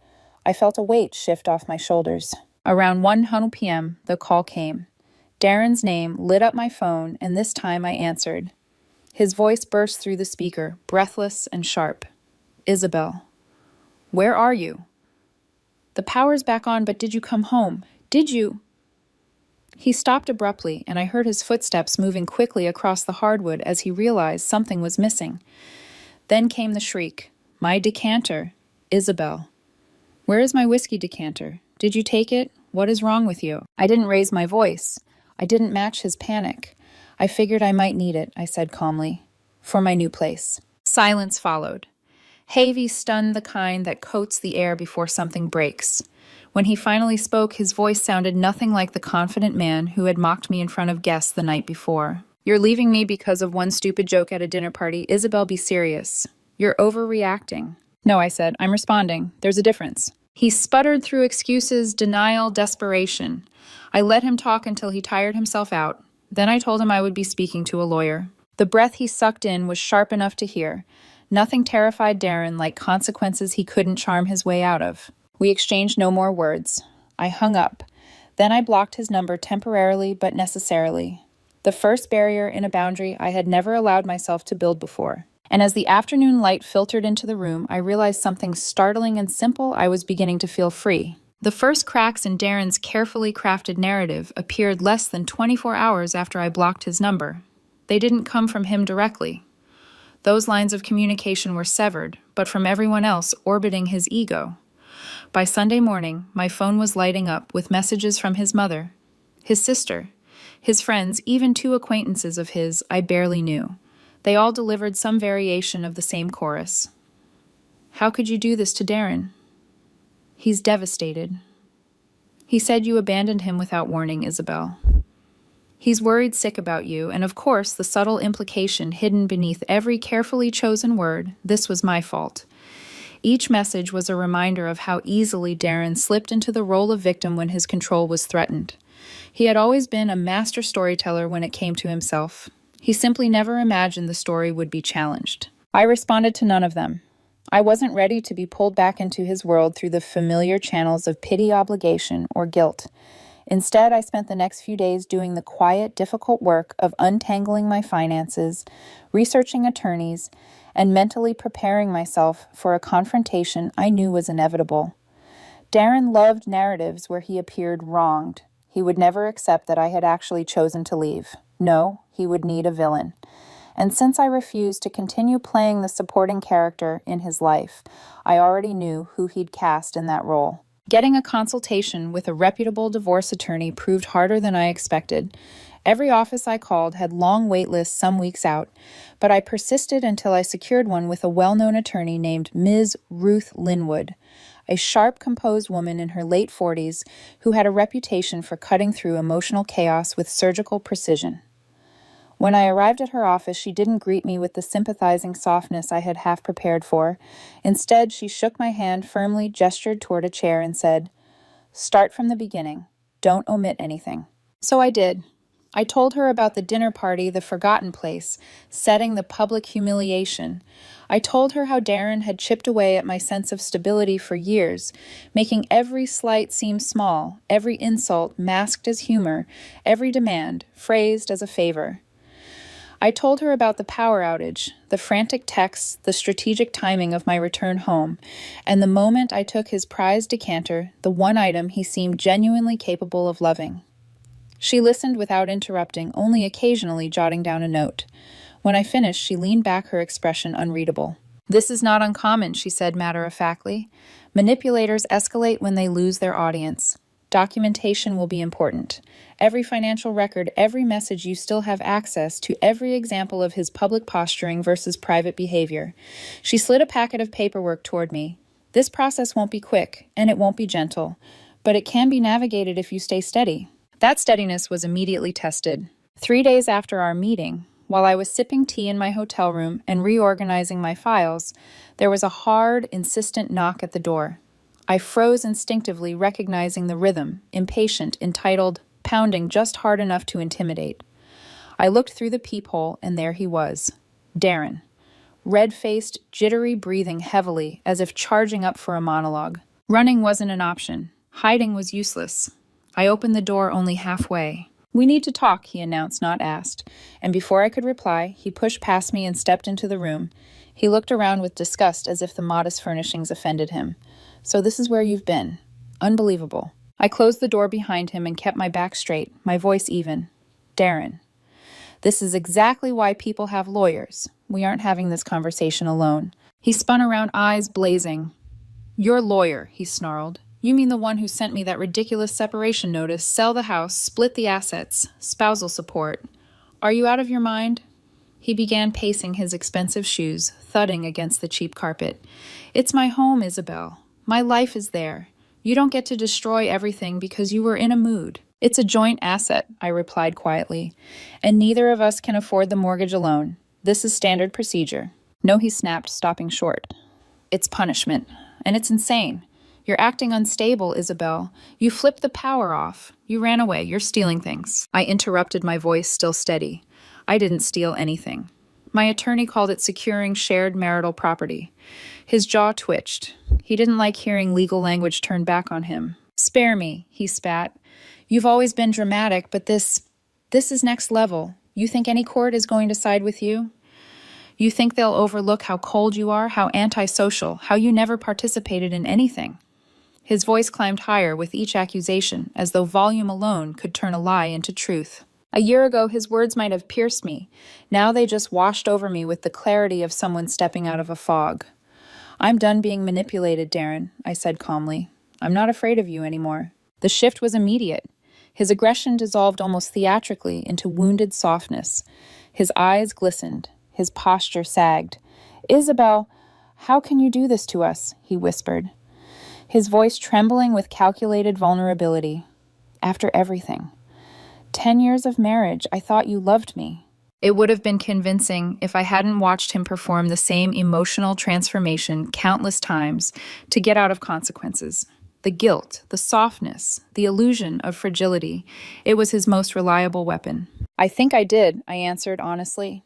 I felt a weight shift off my shoulders. Around 1:00 p.m., the call came. Darren's name lit up my phone, and this time I answered. His voice burst through the speaker, breathless and sharp. Isabel. Where are you? The power's back on, but did you come home? Did you? He stopped abruptly, and I heard his footsteps moving quickly across the hardwood as he realized something was missing. Then came the shriek. My decanter. Isabel. Where is my whiskey decanter? Did you take it? What is wrong with you? I didn't raise my voice. I didn't match his panic. I figured I might need it, I said calmly. For my new place. Silence followed. Heavy, stunned, the kind that coats the air before something breaks. When he finally spoke, his voice sounded nothing like the confident man who had mocked me in front of guests the night before. You're leaving me because of one stupid joke at a dinner party. Isabel, be serious. You're overreacting. No, I said. I'm responding. There's a difference. He sputtered through excuses, denial, desperation. I let him talk until he tired himself out. Then I told him I would be speaking to a lawyer. The breath he sucked in was sharp enough to hear. Nothing terrified Darren like consequences he couldn't charm his way out of. We exchanged no more words. I hung up. Then I blocked his number temporarily but necessarily. The first barrier in a boundary I had never allowed myself to build before. And as the afternoon light filtered into the room, I realized something startling and simple. I was beginning to feel free. The first cracks in Darren's carefully crafted narrative appeared less than 24 hours after I blocked his number. They didn't come from him directly. Those lines of communication were severed, but from everyone else orbiting his ego. By Sunday morning, my phone was lighting up with messages from his mother, his sister, his friends, even 2 acquaintances of his I barely knew. They all delivered some variation of the same chorus. How could you do this to Darren? He's devastated. He said you abandoned him without warning, Isabel. He's worried sick about you, and of course the subtle implication hidden beneath every carefully chosen word, this was my fault. Each message was a reminder of how easily Darren slipped into the role of victim when his control was threatened. He had always been a master storyteller when it came to himself. He simply never imagined the story would be challenged. I responded to none of them. I wasn't ready to be pulled back into his world through the familiar channels of pity, obligation, or guilt. Instead, I spent the next few days doing the quiet, difficult work of untangling my finances, researching attorneys, and mentally preparing myself for a confrontation I knew was inevitable. Darren loved narratives where he appeared wronged. He would never accept that I had actually chosen to leave. No, he would need a villain. And since I refused to continue playing the supporting character in his life, I already knew who he'd cast in that role. Getting a consultation with a reputable divorce attorney proved harder than I expected. Every office I called had long wait lists some weeks out, but I persisted until I secured one with a well-known attorney named Ms. Ruth Linwood, a sharp, composed woman in her late 40s who had a reputation for cutting through emotional chaos with surgical precision. When I arrived at her office, she didn't greet me with the sympathizing softness I had half prepared for. Instead, she shook my hand firmly, gestured toward a chair, and said, "Start from the beginning. Don't omit anything." So I did. I told her about the dinner party, the forgotten place, setting the public humiliation. I told her how Darren had chipped away at my sense of stability for years, making every slight seem small, every insult masked as humor, every demand phrased as a favor. I told her about the power outage, the frantic texts, the strategic timing of my return home, and the moment I took his prized decanter, the one item he seemed genuinely capable of loving. She listened without interrupting, only occasionally jotting down a note. When I finished, she leaned back, her expression unreadable. "This is not uncommon," she said matter-of-factly. "Manipulators escalate when they lose their audience. Documentation will be important. Every financial record, every message you still have access to, every example of his public posturing versus private behavior." She slid a packet of paperwork toward me. "This process won't be quick, and it won't be gentle, but it can be navigated if you stay steady." That steadiness was immediately tested. 3 days after our meeting, while I was sipping tea in my hotel room and reorganizing my files, there was a hard, insistent knock at the door. I froze instinctively, recognizing the rhythm, impatient, entitled, pounding just hard enough to intimidate. I looked through the peephole, and there he was. Darren. Red-faced, jittery, breathing heavily, as if charging up for a monologue. Running wasn't an option. Hiding was useless. I opened the door only halfway. "We need to talk," he announced, not asked, and before I could reply, he pushed past me and stepped into the room. He looked around with disgust as if the modest furnishings offended him. "So this is where you've been. Unbelievable." I closed the door behind him and kept my back straight, my voice even. "Darren, this is exactly why people have lawyers. We aren't having this conversation alone." He spun around, eyes blazing. "Your lawyer," he snarled. "You mean the one who sent me that ridiculous separation notice, sell the house, split the assets, spousal support. Are you out of your mind?" He began pacing his expensive shoes, thudding against the cheap carpet. "It's my home, Isabel. My life is there. You don't get to destroy everything because you were in a mood." "It's a joint asset," I replied quietly, "and neither of us can afford the mortgage alone. This is standard procedure." "No," he snapped, stopping short. "It's punishment, and it's insane. You're acting unstable, Isabel. You flipped the power off. You ran away. You're stealing things." I interrupted, my voice still steady. "I didn't steal anything. My attorney called it securing shared marital property." His jaw twitched. He didn't like hearing legal language turned back on him. "Spare me," he spat. "You've always been dramatic, but this is next level. You think any court is going to side with you? You think they'll overlook how cold you are, how antisocial, how you never participated in anything?" His voice climbed higher with each accusation, as though volume alone could turn a lie into truth. A year ago, his words might have pierced me. Now they just washed over me with the clarity of someone stepping out of a fog. "I'm done being manipulated, Darren," I said calmly. "I'm not afraid of you anymore." The shift was immediate. His aggression dissolved almost theatrically into wounded softness. His eyes glistened. His posture sagged. "Isabel, how can you do this to us?" he whispered, his voice trembling with calculated vulnerability. "After everything. 10 years of marriage, I thought you loved me." It would have been convincing if I hadn't watched him perform the same emotional transformation countless times to get out of consequences. The guilt, the softness, the illusion of fragility. It was his most reliable weapon. I think I did, I answered honestly.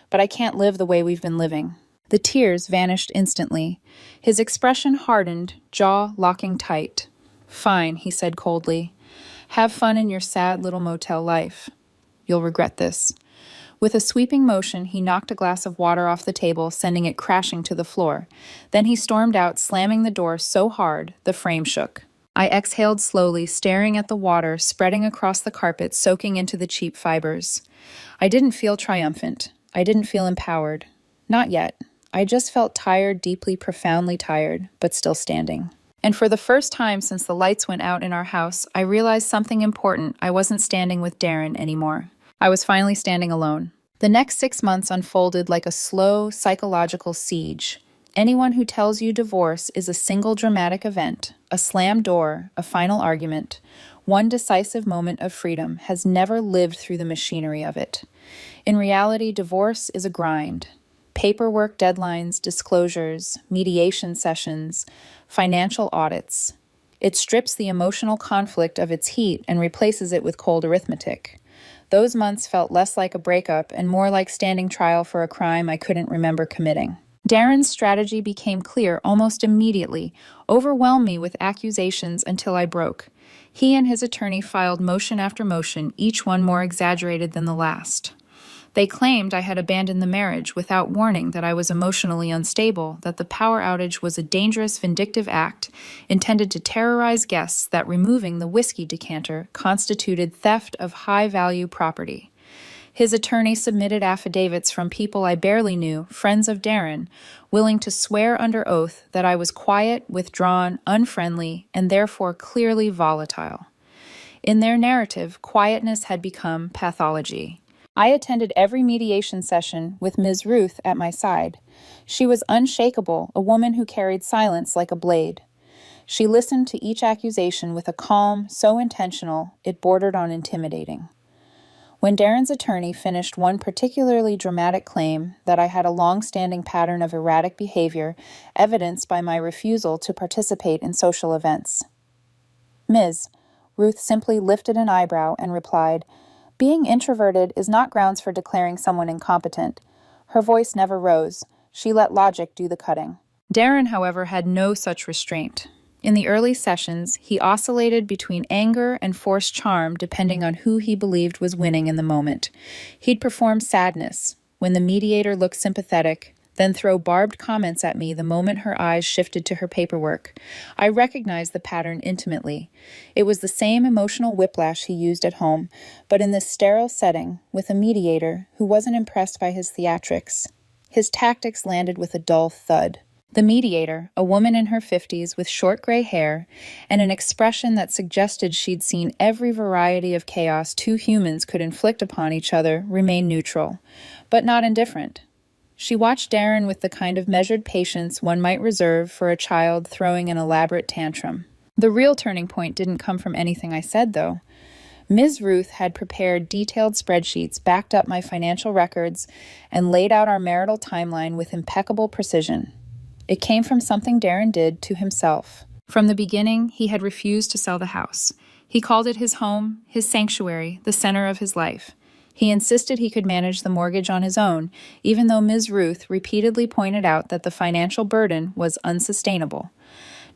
But I can't live the way we've been living. The tears vanished instantly. His expression hardened, jaw locking tight. Fine, he said coldly. Have fun in your sad little motel life. You'll regret this. With a sweeping motion, he knocked a glass of water off the table, sending it crashing to the floor. Then he stormed out, slamming the door so hard the frame shook. I exhaled slowly, staring at the water spreading across the carpet, soaking into the cheap fibers. I didn't feel triumphant. I didn't feel empowered. Not yet. I just felt tired, deeply, profoundly tired, but still standing. And for the first time since the lights went out in our house, I realized something important. I wasn't standing with Darren anymore. I was finally standing alone. The next 6 months unfolded like a slow, psychological siege. Anyone who tells you divorce is a single dramatic event, a slammed door, a final argument, one decisive moment of freedom, has never lived through the machinery of it. In reality, divorce is a grind. Paperwork deadlines, disclosures, mediation sessions, financial audits. It strips the emotional conflict of its heat and replaces it with cold arithmetic. Those months felt less like a breakup and more like standing trial for a crime I couldn't remember committing. Darren's strategy became clear almost immediately, overwhelmed me with accusations until I broke. He and his attorney filed motion after motion, each one more exaggerated than the last. They claimed I had abandoned the marriage without warning, that I was emotionally unstable, that the power outage was a dangerous, vindictive act intended to terrorize guests, that removing the whiskey decanter constituted theft of high-value property. His attorney submitted affidavits from people I barely knew, friends of Darren, willing to swear under oath that I was quiet, withdrawn, unfriendly, and therefore clearly volatile. In their narrative, quietness had become pathology. I attended every mediation session with Ms. Ruth at my side. She was unshakable, a woman who carried silence like a blade. She listened to each accusation with a calm so intentional it bordered on intimidating. When Darren's attorney finished one particularly dramatic claim, that I had a long-standing pattern of erratic behavior evidenced by my refusal to participate in social events. Ms. Ruth simply lifted an eyebrow and replied, "Being introverted is not grounds for declaring someone incompetent." Her voice never rose. She let logic do the cutting. Darren, however, had no such restraint. In the early sessions, he oscillated between anger and forced charm depending on who he believed was winning in the moment. He'd perform sadness when the mediator looked sympathetic, then throw barbed comments at me the moment her eyes shifted to her paperwork. I recognized the pattern intimately. It was the same emotional whiplash he used at home, but in this sterile setting, with a mediator who wasn't impressed by his theatrics. His tactics landed with a dull thud. The mediator, a woman in her 50s with short gray hair and an expression that suggested she'd seen every variety of chaos two humans could inflict upon each other, remained neutral, but not indifferent. She watched Darren with the kind of measured patience one might reserve for a child throwing an elaborate tantrum. The real turning point didn't come from anything I said, though. Ms. Ruth had prepared detailed spreadsheets, backed up my financial records, and laid out our marital timeline with impeccable precision. It came from something Darren did to himself. From the beginning, he had refused to sell the house. He called it his home, his sanctuary, the center of his life. He insisted he could manage the mortgage on his own, even though Ms. Ruth repeatedly pointed out that the financial burden was unsustainable.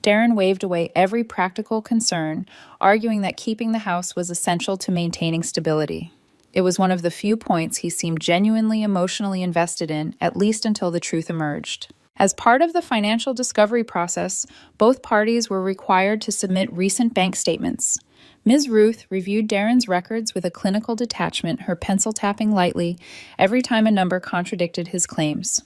Darren waved away every practical concern, arguing that keeping the house was essential to maintaining stability. It was one of the few points he seemed genuinely emotionally invested in, at least until the truth emerged. As part of the financial discovery process, both parties were required to submit recent bank statements. Ms. Ruth reviewed Darren's records with a clinical detachment, her pencil tapping lightly every time a number contradicted his claims.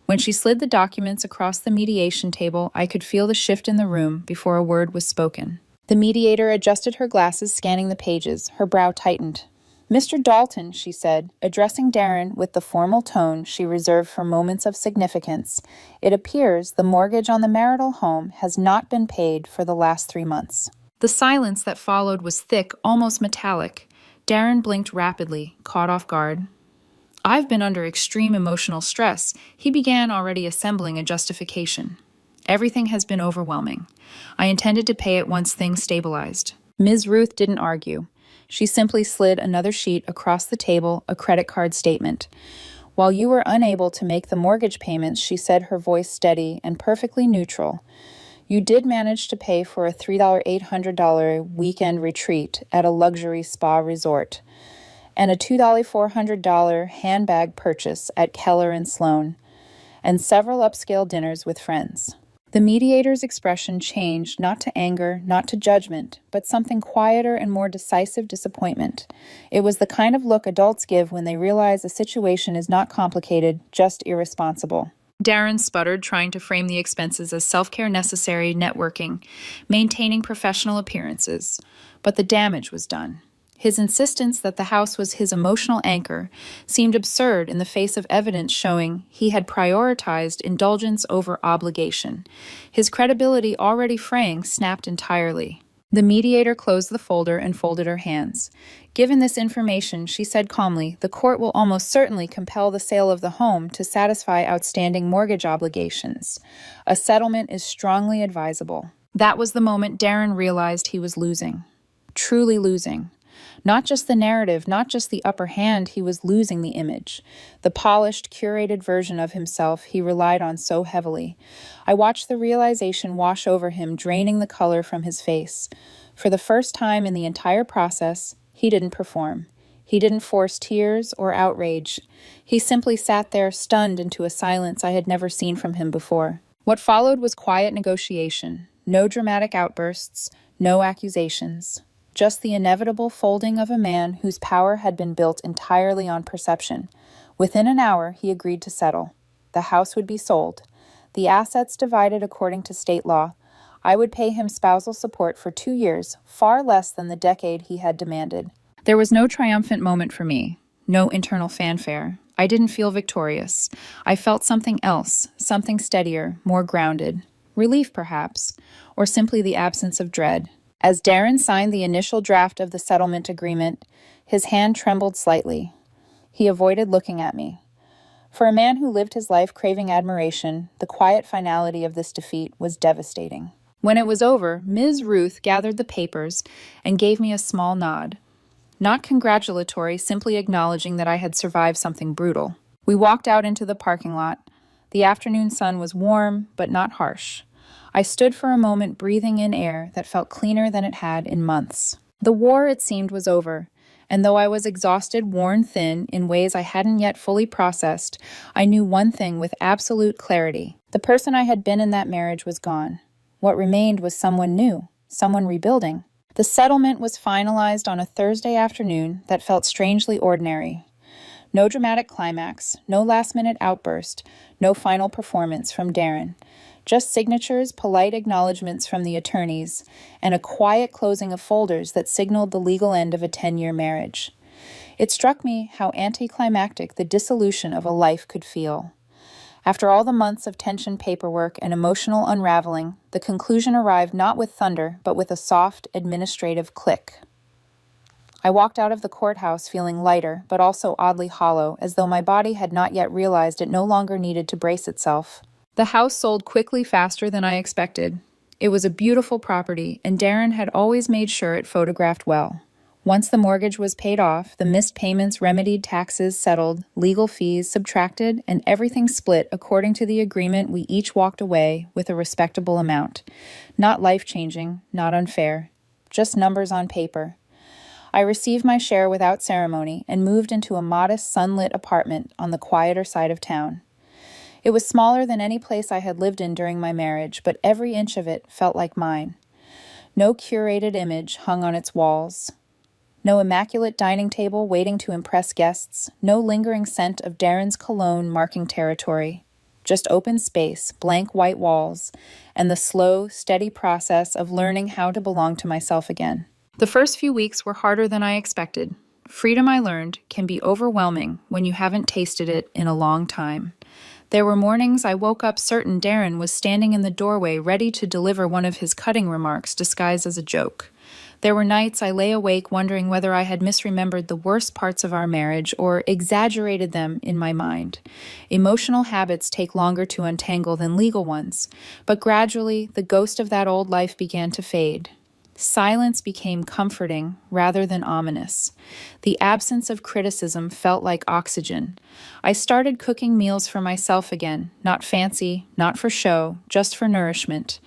When she slid the documents across the mediation table, I could feel the shift in the room before a word was spoken. The mediator adjusted her glasses, scanning the pages. Her brow tightened. "Mr. Dalton," she said, addressing Darren with the formal tone she reserved for moments of significance, "it appears the mortgage on the marital home has not been paid for the last 3 months." The silence that followed was thick, almost metallic. Darren blinked rapidly, caught off guard. "I've been under extreme emotional stress." He began already assembling a justification. Everything has been overwhelming. I intended to pay it once things stabilized. Ms. Ruth didn't argue. She simply slid another sheet across the table, a credit card statement. While you were unable to make the mortgage payments, she said, her voice steady and perfectly neutral, you did manage to pay for a $3,800 weekend retreat at a luxury spa resort and a $2,400 handbag purchase at Keller and Sloan, and several upscale dinners with friends. The mediator's expression changed not to anger, not to judgment, but something quieter and more decisive disappointment. It was the kind of look adults give when they realize a situation is not complicated, just irresponsible. Darren sputtered, trying to frame the expenses as self-care necessary, networking, maintaining professional appearances. But the damage was done. His insistence that the house was his emotional anchor seemed absurd in the face of evidence showing he had prioritized indulgence over obligation. His credibility, already fraying, snapped entirely. The mediator closed the folder and folded her hands. Given this information, she said calmly, the court will almost certainly compel the sale of the home to satisfy outstanding mortgage obligations. A settlement is strongly advisable. That was the moment Darren realized he was losing. Truly losing. Not just the narrative, not just the upper hand, he was losing the image. The polished, curated version of himself he relied on so heavily. I watched the realization wash over him, draining the color from his face. For the first time in the entire process, he didn't perform. He didn't force tears or outrage. He simply sat there, stunned into a silence I had never seen from him before. What followed was quiet negotiation. No dramatic outbursts, no accusations. Just the inevitable folding of a man whose power had been built entirely on perception. Within an hour, he agreed to settle. The house would be sold. The assets divided according to state law. I would pay him spousal support for 2 years, far less than the decade he had demanded. There was no triumphant moment for me, no internal fanfare. I didn't feel victorious. I felt something else, something steadier, more grounded. Relief, perhaps, or simply the absence of dread. As Darren signed the initial draft of the settlement agreement, his hand trembled slightly. He avoided looking at me. For a man who lived his life craving admiration, the quiet finality of this defeat was devastating. When it was over, Ms. Ruth gathered the papers and gave me a small nod. Not congratulatory, simply acknowledging that I had survived something brutal. We walked out into the parking lot. The afternoon sun was warm, but not harsh. I stood for a moment breathing in air that felt cleaner than it had in months. The war, it seemed, was over, and though I was exhausted, worn thin in ways I hadn't yet fully processed, I knew one thing with absolute clarity. The person I had been in that marriage was gone. What remained was someone new, someone rebuilding. The settlement was finalized on a Thursday afternoon that felt strangely ordinary. No dramatic climax, no last-minute outburst, no final performance from Darren. Just signatures, polite acknowledgments from the attorneys, and a quiet closing of folders that signaled the legal end of a 10-year marriage. It struck me how anticlimactic the dissolution of a life could feel. After all the months of tension paperwork and emotional unraveling, the conclusion arrived not with thunder, but with a soft, administrative click. I walked out of the courthouse feeling lighter, but also oddly hollow, as though my body had not yet realized it no longer needed to brace itself. The house sold quickly, faster than I expected. It was a beautiful property, and Darren had always made sure it photographed well. Once the mortgage was paid off, the missed payments remedied, taxes settled, legal fees subtracted, and everything split according to the agreement. We each walked away with a respectable amount. Not life-changing, not unfair, just numbers on paper. I received my share without ceremony and moved into a modest, sunlit apartment on the quieter side of town. It was smaller than any place I had lived in during my marriage, but every inch of it felt like mine. No curated image hung on its walls. No immaculate dining table waiting to impress guests. No lingering scent of Darren's cologne marking territory. Just open space, blank white walls, and the slow, steady process of learning how to belong to myself again. The first few weeks were harder than I expected. Freedom, I learned, can be overwhelming when you haven't tasted it in a long time. There were mornings I woke up certain Darren was standing in the doorway ready to deliver one of his cutting remarks disguised as a joke. There were nights I lay awake wondering whether I had misremembered the worst parts of our marriage or exaggerated them in my mind. Emotional habits take longer to untangle than legal ones, but gradually the ghost of that old life began to fade. Silence became comforting rather than ominous. The absence of criticism felt like oxygen. I started cooking meals for myself again, not fancy, not for show, just for nourishment.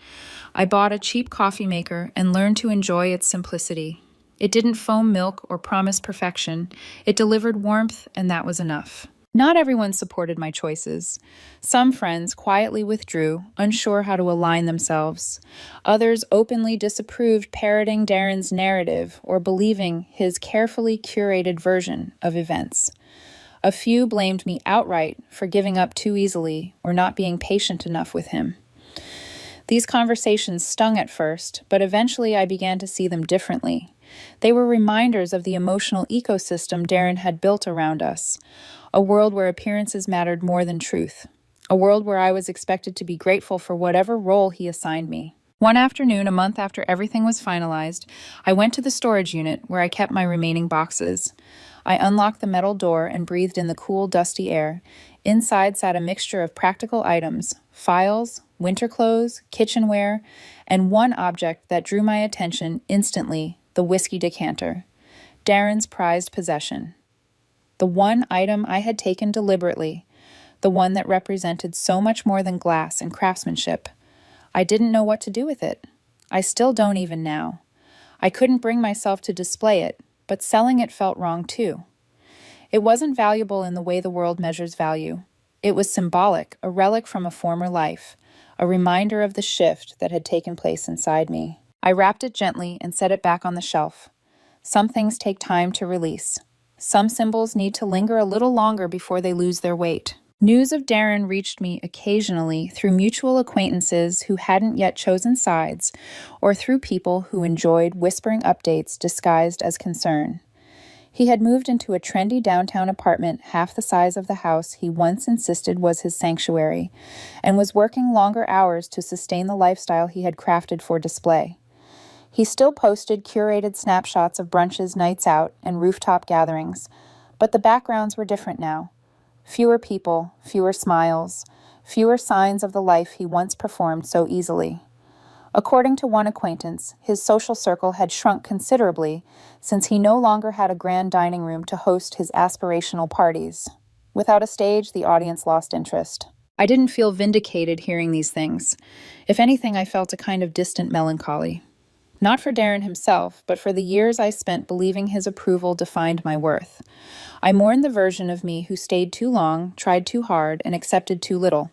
I bought a cheap coffee maker and learned to enjoy its simplicity. It didn't foam milk or promise perfection. It delivered warmth, and that was enough. Not everyone supported my choices. Some friends quietly withdrew, unsure how to align themselves. Others openly disapproved parroting Darren's narrative or believing his carefully curated version of events. A few blamed me outright for giving up too easily or not being patient enough with him. These conversations stung at first, but eventually I began to see them differently. They were reminders of the emotional ecosystem Darren had built around us, a world where appearances mattered more than truth, a world where I was expected to be grateful for whatever role he assigned me. One afternoon, a month after everything was finalized, I went to the storage unit where I kept my remaining boxes. I unlocked the metal door and breathed in the cool, dusty air. Inside sat a mixture of practical items, files, winter clothes, kitchenware, and one object that drew my attention instantly, the whiskey decanter, Darren's prized possession. The one item I had taken deliberately, the one that represented so much more than glass and craftsmanship. I didn't know what to do with it. I still don't even now. I couldn't bring myself to display it, but selling it felt wrong too. It wasn't valuable in the way the world measures value. It was symbolic, a relic from a former life, a reminder of the shift that had taken place inside me. I wrapped it gently and set it back on the shelf. Some things take time to release. Some symbols need to linger a little longer before they lose their weight. News of Darren reached me occasionally through mutual acquaintances who hadn't yet chosen sides, or through people who enjoyed whispering updates disguised as concern. He had moved into a trendy downtown apartment half the size of the house he once insisted was his sanctuary, and was working longer hours to sustain the lifestyle he had crafted for display. He still posted curated snapshots of brunches, nights out, and rooftop gatherings, but the backgrounds were different now. Fewer people, fewer smiles, fewer signs of the life he once performed so easily. According to one acquaintance, his social circle had shrunk considerably since he no longer had a grand dining room to host his aspirational parties. Without a stage, the audience lost interest. I didn't feel vindicated hearing these things. If anything, I felt a kind of distant melancholy. Not for Darren himself, but for the years I spent believing his approval defined my worth. I mourned the version of me who stayed too long, tried too hard, and accepted too little.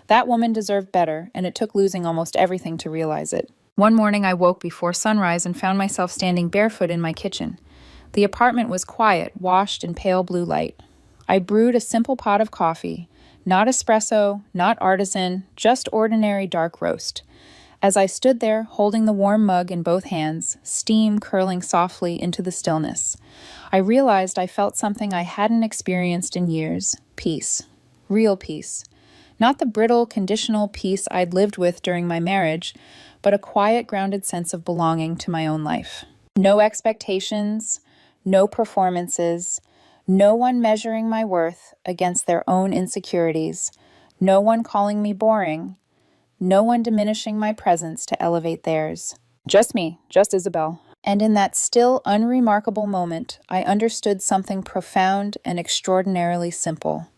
That woman deserved better, and it took losing almost everything to realize it. One morning I woke before sunrise and found myself standing barefoot in my kitchen. The apartment was quiet, washed in pale blue light. I brewed a simple pot of coffee, not espresso, not artisan, just ordinary dark roast. As I stood there, holding the warm mug in both hands, steam curling softly into the stillness, I realized I felt something I hadn't experienced in years: peace. Real peace. Not the brittle, conditional peace I'd lived with during my marriage, but a quiet, grounded sense of belonging to my own life. No expectations, no performances, no one measuring my worth against their own insecurities, no one calling me boring, no one diminishing my presence to elevate theirs. Just me, just Isabel. And in that still, unremarkable moment, I understood something profound and extraordinarily simple.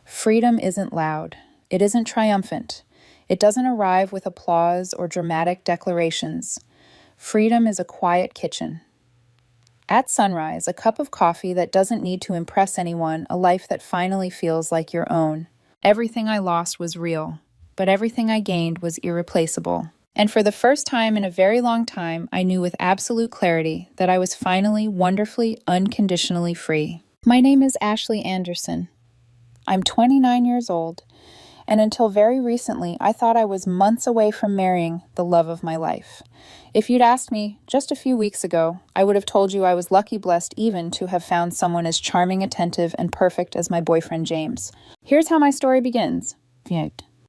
Freedom isn't loud. It isn't triumphant. It doesn't arrive with applause or dramatic declarations. Freedom is a quiet kitchen. At sunrise, a cup of coffee that doesn't need to impress anyone, a life that finally feels like your own. Everything I lost was real, but everything I gained was irreplaceable. And for the first time in a very long time, I knew with absolute clarity that I was finally, wonderfully, unconditionally free. My name is Ashley Anderson. I'm 29 years old, and until very recently, I thought I was months away from marrying the love of my life. If you'd asked me just a few weeks ago, I would have told you I was lucky blessed even to have found someone as charming, attentive, and perfect as my boyfriend James. Here's how my story begins.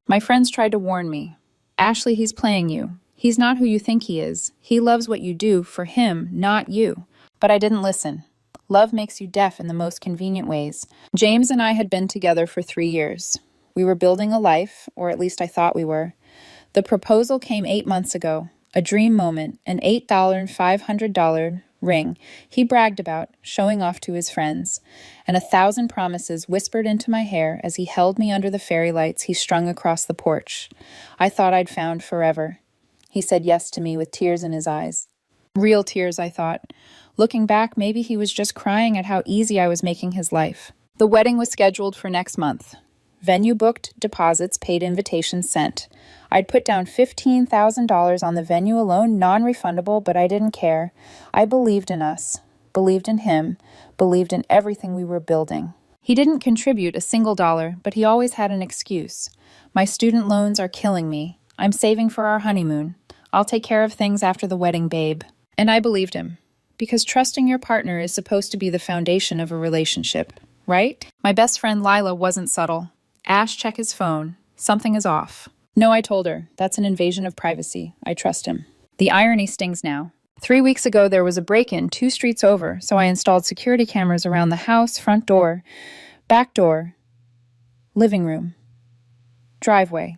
My friends tried to warn me. Ashley, he's playing you. He's not who you think he is. He loves what you do for him, not you. But I didn't listen. Love makes you deaf in the most convenient ways. James and I had been together for 3 years. We were building a life, or at least I thought we were. The proposal came 8 months ago, a dream moment, an $8,500 ring he bragged about, showing off to his friends, and 1,000 promises whispered into my hair as he held me under the fairy lights he strung across the porch. I thought I'd found forever. He said yes to me with tears in his eyes. Real tears, I thought. Looking back, maybe he was just crying at how easy I was making his life. The wedding was scheduled for next month. Venue booked, deposits paid, invitations sent. I'd put down $15,000 on the venue alone, non-refundable, but I didn't care. I believed in us, believed in him, believed in everything we were building. He didn't contribute a single dollar, but he always had an excuse. My student loans are killing me. I'm saving for our honeymoon. I'll take care of things after the wedding, babe. And I believed him, because trusting your partner is supposed to be the foundation of a relationship, right? My best friend Lila wasn't subtle. Ash, check his phone. Something is off. No, I told her. That's an invasion of privacy. I trust him. The irony stings now. 3 weeks ago, there was a break-in 2 streets over, so I installed security cameras around the house, front door, back door, living room, driveway.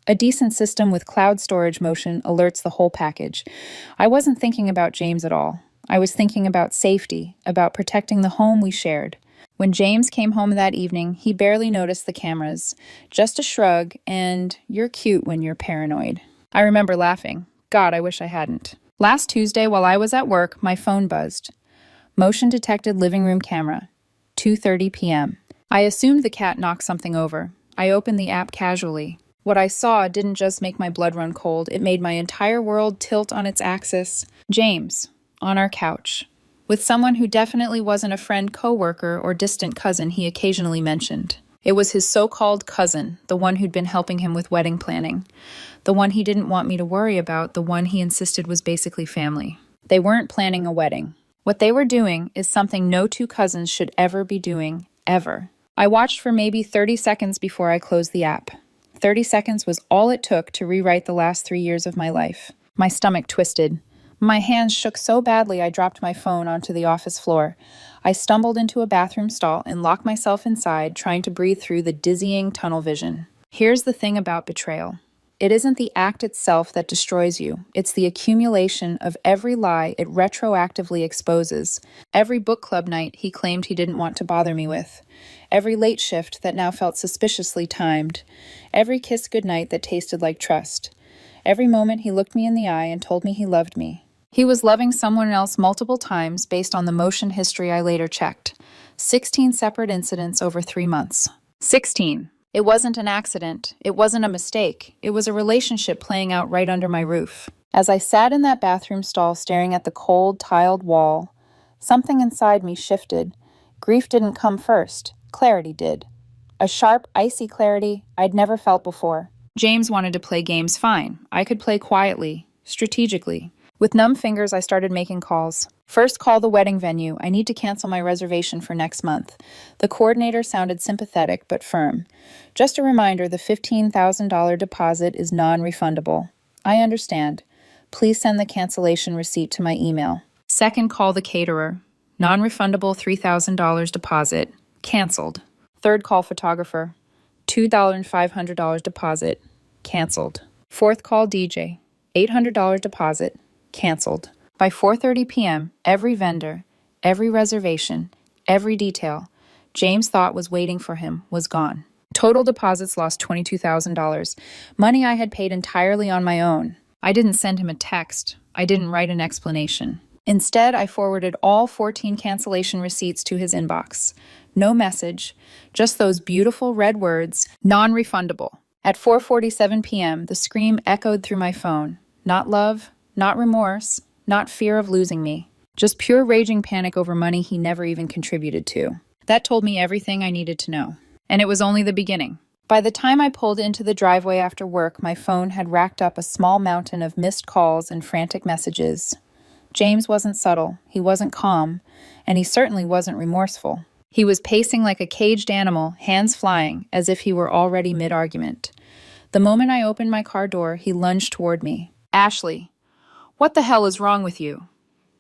A decent system with cloud storage motion alerts the whole package. I wasn't thinking about James at all. I was thinking about safety, about protecting the home we shared. When James came home that evening, he barely noticed the cameras. Just a shrug, and you're cute when you're paranoid. I remember laughing. God, I wish I hadn't. Last Tuesday, while I was at work, my phone buzzed. Motion-detected living room camera. 2:30 p.m. I assumed the cat knocked something over. I opened the app casually. What I saw didn't just make my blood run cold, it made my entire world tilt on its axis. James, on our couch, with someone who definitely wasn't a friend, coworker, or distant cousin he occasionally mentioned. It was his so-called cousin, the one who'd been helping him with wedding planning, the one he didn't want me to worry about, the one he insisted was basically family. They weren't planning a wedding. What they were doing is something no two cousins should ever be doing, ever. I watched for maybe 30 seconds before I closed the app. 30 seconds was all it took to rewrite the last 3 years of my life. My stomach twisted. My hands shook so badly I dropped my phone onto the office floor. I stumbled into a bathroom stall and locked myself inside, trying to breathe through the dizzying tunnel vision. Here's the thing about betrayal. It isn't the act itself that destroys you. It's the accumulation of every lie it retroactively exposes. Every book club night he claimed he didn't want to bother me with. Every late shift that now felt suspiciously timed. Every kiss goodnight that tasted like trust. Every moment he looked me in the eye and told me he loved me. He was loving someone else multiple times based on the motion history I later checked. 16 separate incidents over 3 months. 16. It wasn't an accident. It wasn't a mistake. It was a relationship playing out right under my roof. As I sat in that bathroom stall staring at the cold, tiled wall, something inside me shifted. Grief didn't come first. Clarity did. A sharp, icy clarity I'd never felt before. James wanted to play games fine. I could play quietly, strategically. With numb fingers, I started making calls. First, call the wedding venue. I need to cancel my reservation for next month. The coordinator sounded sympathetic but firm. Just a reminder, the $15,000 deposit is non-refundable. I understand. Please send the cancellation receipt to my email. Second, call the caterer. Non-refundable $3,000 deposit. Canceled. Third, call photographer. $2,500 deposit. Canceled. Fourth, call DJ. $800 deposit. Canceled. By 4:30 p.m., every vendor, every reservation, every detail James thought was waiting for him was gone. Total deposits lost $22,000, money I had paid entirely on my own. I didn't send him a text. I didn't write an explanation. Instead, I forwarded all 14 cancellation receipts to his inbox. No message, just those beautiful red words, non-refundable. At 4:47 p.m., the scream echoed through my phone. Not love, not remorse, not fear of losing me. Just pure raging panic over money he never even contributed to. That told me everything I needed to know. And it was only the beginning. By the time I pulled into the driveway after work, my phone had racked up a small mountain of missed calls and frantic messages. James wasn't subtle, he wasn't calm, and he certainly wasn't remorseful. He was pacing like a caged animal, hands flying, as if he were already mid-argument. The moment I opened my car door, he lunged toward me. "Ashley, what the hell is wrong with you?"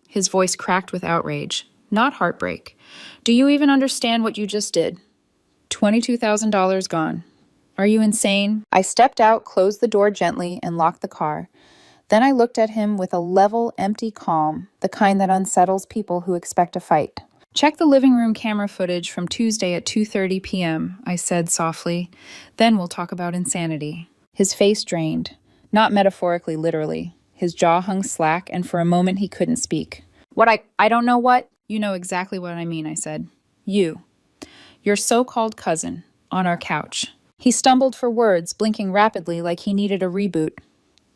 His voice cracked with outrage, not heartbreak. "Do you even understand what you just did? $22,000 gone. Are you insane?" I stepped out, closed the door gently, and locked the car. Then I looked at him with a level, empty calm, the kind that unsettles people who expect a fight. "Check the living room camera footage from Tuesday at 2:30 p.m., I said softly. "Then we'll talk about insanity." His face drained, not metaphorically, literally. His jaw hung slack, and for a moment he couldn't speak. I don't know what?" "You know exactly what I mean," I said. "You. Your so-called cousin, on our couch." He stumbled for words, blinking rapidly like he needed a reboot.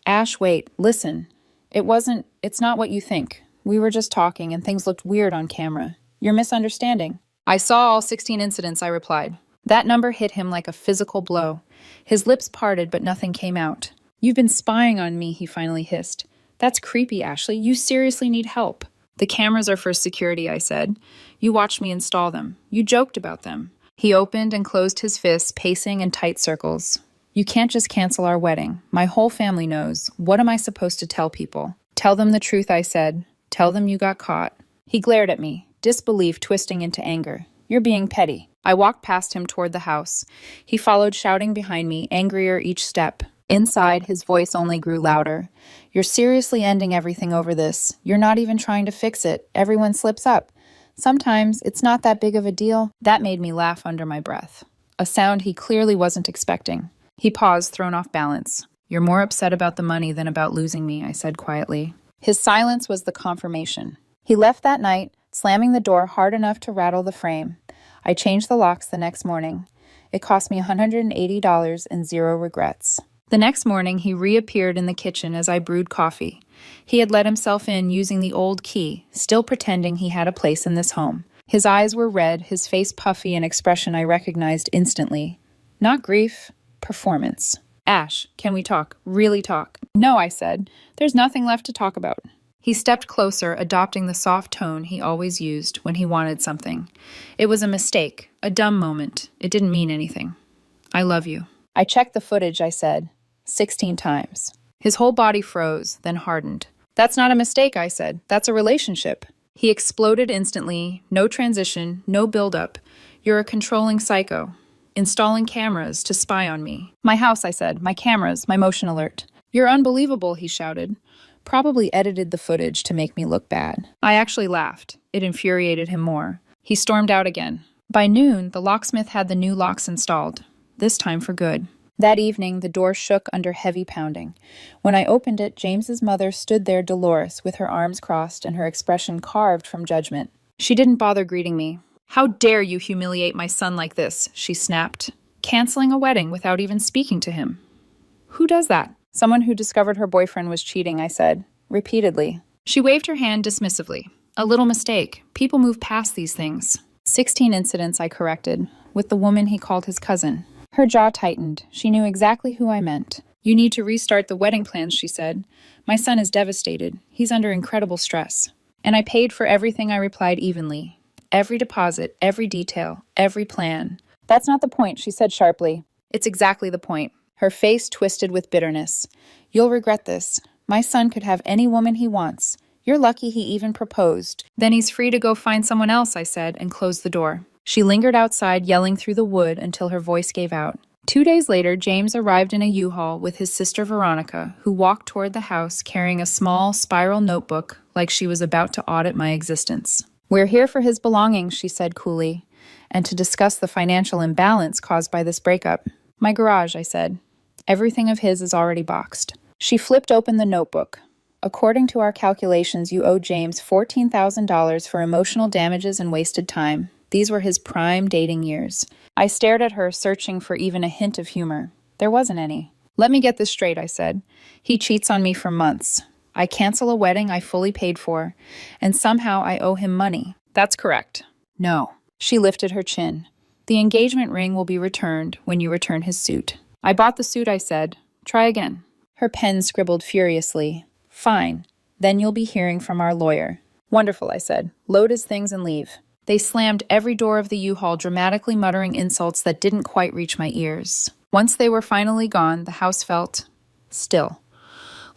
"Ash, wait, listen. It's not what you think. We were just talking and things looked weird on camera. You're misunderstanding." "I saw all 16 incidents," I replied. That number hit him like a physical blow. His lips parted, but nothing came out. "You've been spying on me," he finally hissed. "That's creepy, Ashley. You seriously need help." "The cameras are for security," I said. "You watched me install them. You joked about them." He opened and closed his fists, pacing in tight circles. "You can't just cancel our wedding. My whole family knows. What am I supposed to tell people?" "Tell them the truth," I said. "Tell them you got caught." He glared at me, disbelief twisting into anger. "You're being petty." I walked past him toward the house. He followed, shouting behind me, angrier each step. Inside, his voice only grew louder. "You're seriously ending everything over this. You're not even trying to fix it. Everyone slips up. Sometimes it's not that big of a deal." That made me laugh under my breath, a sound he clearly wasn't expecting. He paused, thrown off balance. "You're more upset about the money than about losing me," I said quietly. His silence was the confirmation. He left that night, slamming the door hard enough to rattle the frame. I changed the locks the next morning. It cost me $180 and zero regrets. The next morning, he reappeared in the kitchen as I brewed coffee. He had let himself in using the old key, still pretending he had a place in this home. His eyes were red, his face puffy, an expression I recognized instantly. Not grief, performance. "Ash, can we talk? Really talk?" "No," I said. "There's nothing left to talk about." He stepped closer, adopting the soft tone he always used when he wanted something. "It was a mistake, a dumb moment. It didn't mean anything. I love you." "I checked the footage," I said. 16 times. His whole body froze, then hardened. "That's not a mistake," I said. "That's a relationship." He exploded instantly. No transition, no build-up. "You're a controlling psycho. Installing cameras to spy on me." "My house," I said. "My cameras, my motion alert." "You're unbelievable," he shouted. Probably edited the footage to make me look bad. I actually laughed. It infuriated him more. He stormed out again. By noon, the locksmith had the new locks installed. This time for good. That evening, the door shook under heavy pounding. When I opened it, James's mother stood there, Dolores, with her arms crossed and her expression carved from judgment. She didn't bother greeting me. "How dare you humiliate my son like this?" she snapped. "Canceling a wedding without even speaking to him. Who does that?" "Someone who discovered her boyfriend was cheating," I said, repeatedly. She waved her hand dismissively. "A little mistake. People move past these things." 16 incidents, I corrected, with the woman he called his cousin. Her jaw tightened. She knew exactly who I meant. "You need to restart the wedding plans," she said. "My son is devastated. He's under incredible stress." And I paid for everything, I replied evenly. Every deposit, every detail, every plan. "That's not the point," she said sharply. "It's exactly the point." Her face twisted with bitterness. "You'll regret this. My son could have any woman he wants. You're lucky he even proposed. Then he's free to go find someone else," I said, and closed the door. She lingered outside, yelling through the wood until her voice gave out. 2 days later, James arrived in a U-Haul with his sister Veronica, who walked toward the house carrying a small, spiral notebook like she was about to audit my existence. "We're here for his belongings," she said coolly, "and to discuss the financial imbalance caused by this breakup." "My garage," I said. "Everything of his is already boxed." She flipped open the notebook. "According to our calculations, you owe James $14,000 for emotional damages and wasted time. These were his prime dating years." I stared at her, searching for even a hint of humor. There wasn't any. "Let me get this straight," I said. "He cheats on me for months. I cancel a wedding I fully paid for, and somehow I owe him money." "That's correct." "No." She lifted her chin. "The engagement ring will be returned when you return his suit." "I bought the suit," I said. "Try again." Her pen scribbled furiously. "Fine. Then you'll be hearing from our lawyer." "Wonderful," I said. "Load his things and leave." They slammed every door of the U-Haul, dramatically muttering insults that didn't quite reach my ears. Once they were finally gone, the house felt still,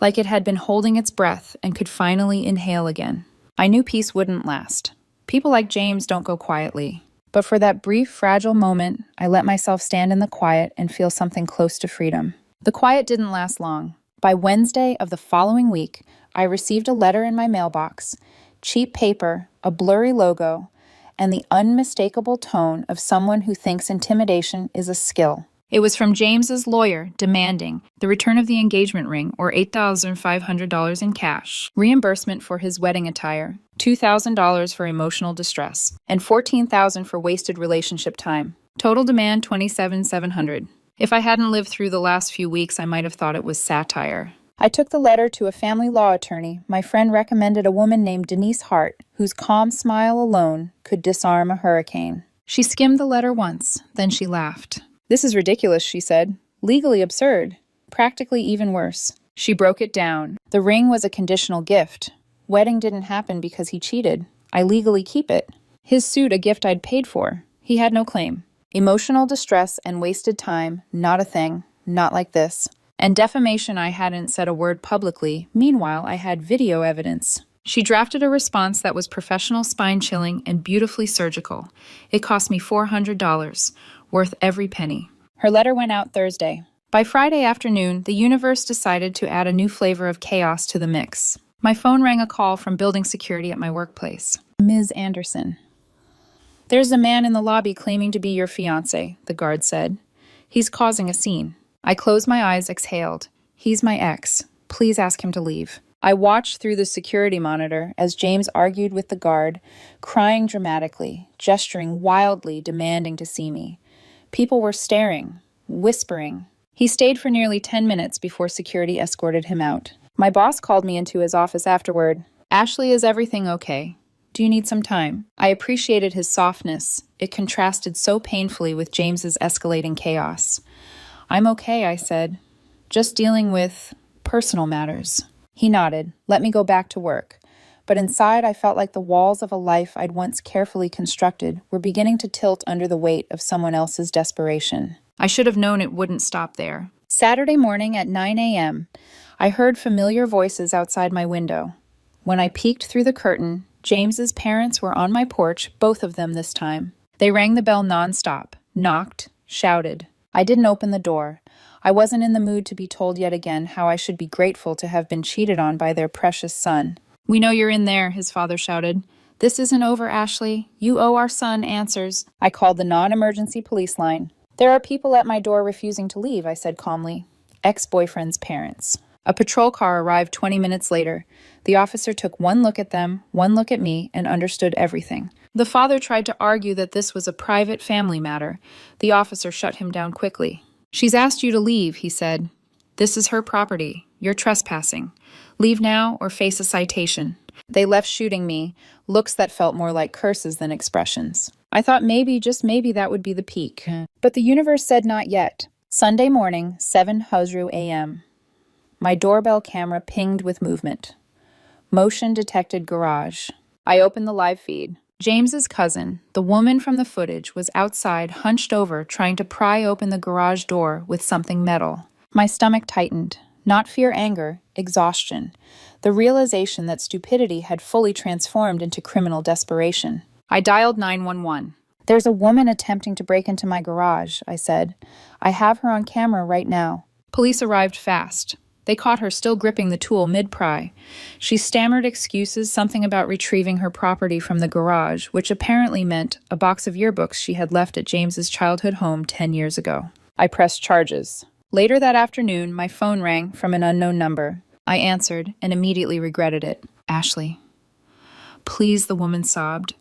like it had been holding its breath and could finally inhale again. I knew peace wouldn't last. People like James don't go quietly. But for that brief, fragile moment, I let myself stand in the quiet and feel something close to freedom. The quiet didn't last long. By Wednesday of the following week, I received a letter in my mailbox, cheap paper, a blurry logo, and the unmistakable tone of someone who thinks intimidation is a skill. It was from James's lawyer demanding the return of the engagement ring, or $8,500 in cash, reimbursement for his wedding attire, $2,000 for emotional distress, and $14,000 for wasted relationship time. Total demand $27,700. If I hadn't lived through the last few weeks, I might have thought it was satire. I took the letter to a family law attorney. My friend recommended a woman named Denise Hart, whose calm smile alone could disarm a hurricane. She skimmed the letter once, then she laughed. "This is ridiculous," she said. "Legally absurd. Practically even worse." She broke it down. The ring was a conditional gift. Wedding didn't happen because he cheated. I legally keep it. His suit a gift I'd paid for. He had no claim. Emotional distress and wasted time, not a thing. Not like this. And defamation, I hadn't said a word publicly. Meanwhile, I had video evidence. She drafted a response that was professional, spine-chilling, and beautifully surgical. It cost me $400, worth every penny. Her letter went out Thursday. By Friday afternoon, the universe decided to add a new flavor of chaos to the mix. My phone rang a call from building security at my workplace. "Ms. Anderson." "There's a man in the lobby claiming to be your fiancé," the guard said. "He's causing a scene." I closed my eyes, exhaled. "He's my ex. Please ask him to leave." I watched through the security monitor as James argued with the guard, crying dramatically, gesturing wildly, demanding to see me. People were staring, whispering. He stayed for nearly 10 minutes before security escorted him out. My boss called me into his office afterward. "Ashley, is everything okay? Do you need some time?" I appreciated his softness. It contrasted so painfully with James's escalating chaos. "I'm okay," I said. "Just dealing with personal matters." He nodded. Let me go back to work. But inside, I felt like the walls of a life I'd once carefully constructed were beginning to tilt under the weight of someone else's desperation. I should have known it wouldn't stop there. Saturday morning at 9 a.m., I heard familiar voices outside my window. When I peeked through the curtain, James's parents were on my porch, both of them this time. They rang the bell nonstop, knocked, shouted. I didn't open the door. I wasn't in the mood to be told yet again how I should be grateful to have been cheated on by their precious son. "We know you're in there," his father shouted. "This isn't over, Ashley. You owe our son answers." I called the non-emergency police line. "There are people at my door refusing to leave," I said calmly. "Ex-boyfriend's parents." A patrol car arrived 20 minutes later. The officer took one look at them, one look at me, and understood everything. The father tried to argue that this was a private family matter. The officer shut him down quickly. "She's asked you to leave," he said. "This is her property. You're trespassing. Leave now or face a citation." They left shooting me, looks that felt more like curses than expressions. I thought maybe, just maybe, that would be the peak. But the universe said not yet. Sunday morning, 7 Huzru a.m. My doorbell camera pinged with movement. Motion detected garage. I opened the live feed. James's cousin, the woman from the footage, was outside, hunched over, trying to pry open the garage door with something metal. My stomach tightened. Not fear, anger, exhaustion. The realization that stupidity had fully transformed into criminal desperation. I dialed 911. "There's a woman attempting to break into my garage," I said. "I have her on camera right now." Police arrived fast. They caught her still gripping the tool mid-pry. She stammered excuses, something about retrieving her property from the garage, which apparently meant a box of yearbooks she had left at James's childhood home 10 years ago. I pressed charges. Later that afternoon, my phone rang from an unknown number. I answered and immediately regretted it. "Ashley." "Please," the woman sobbed.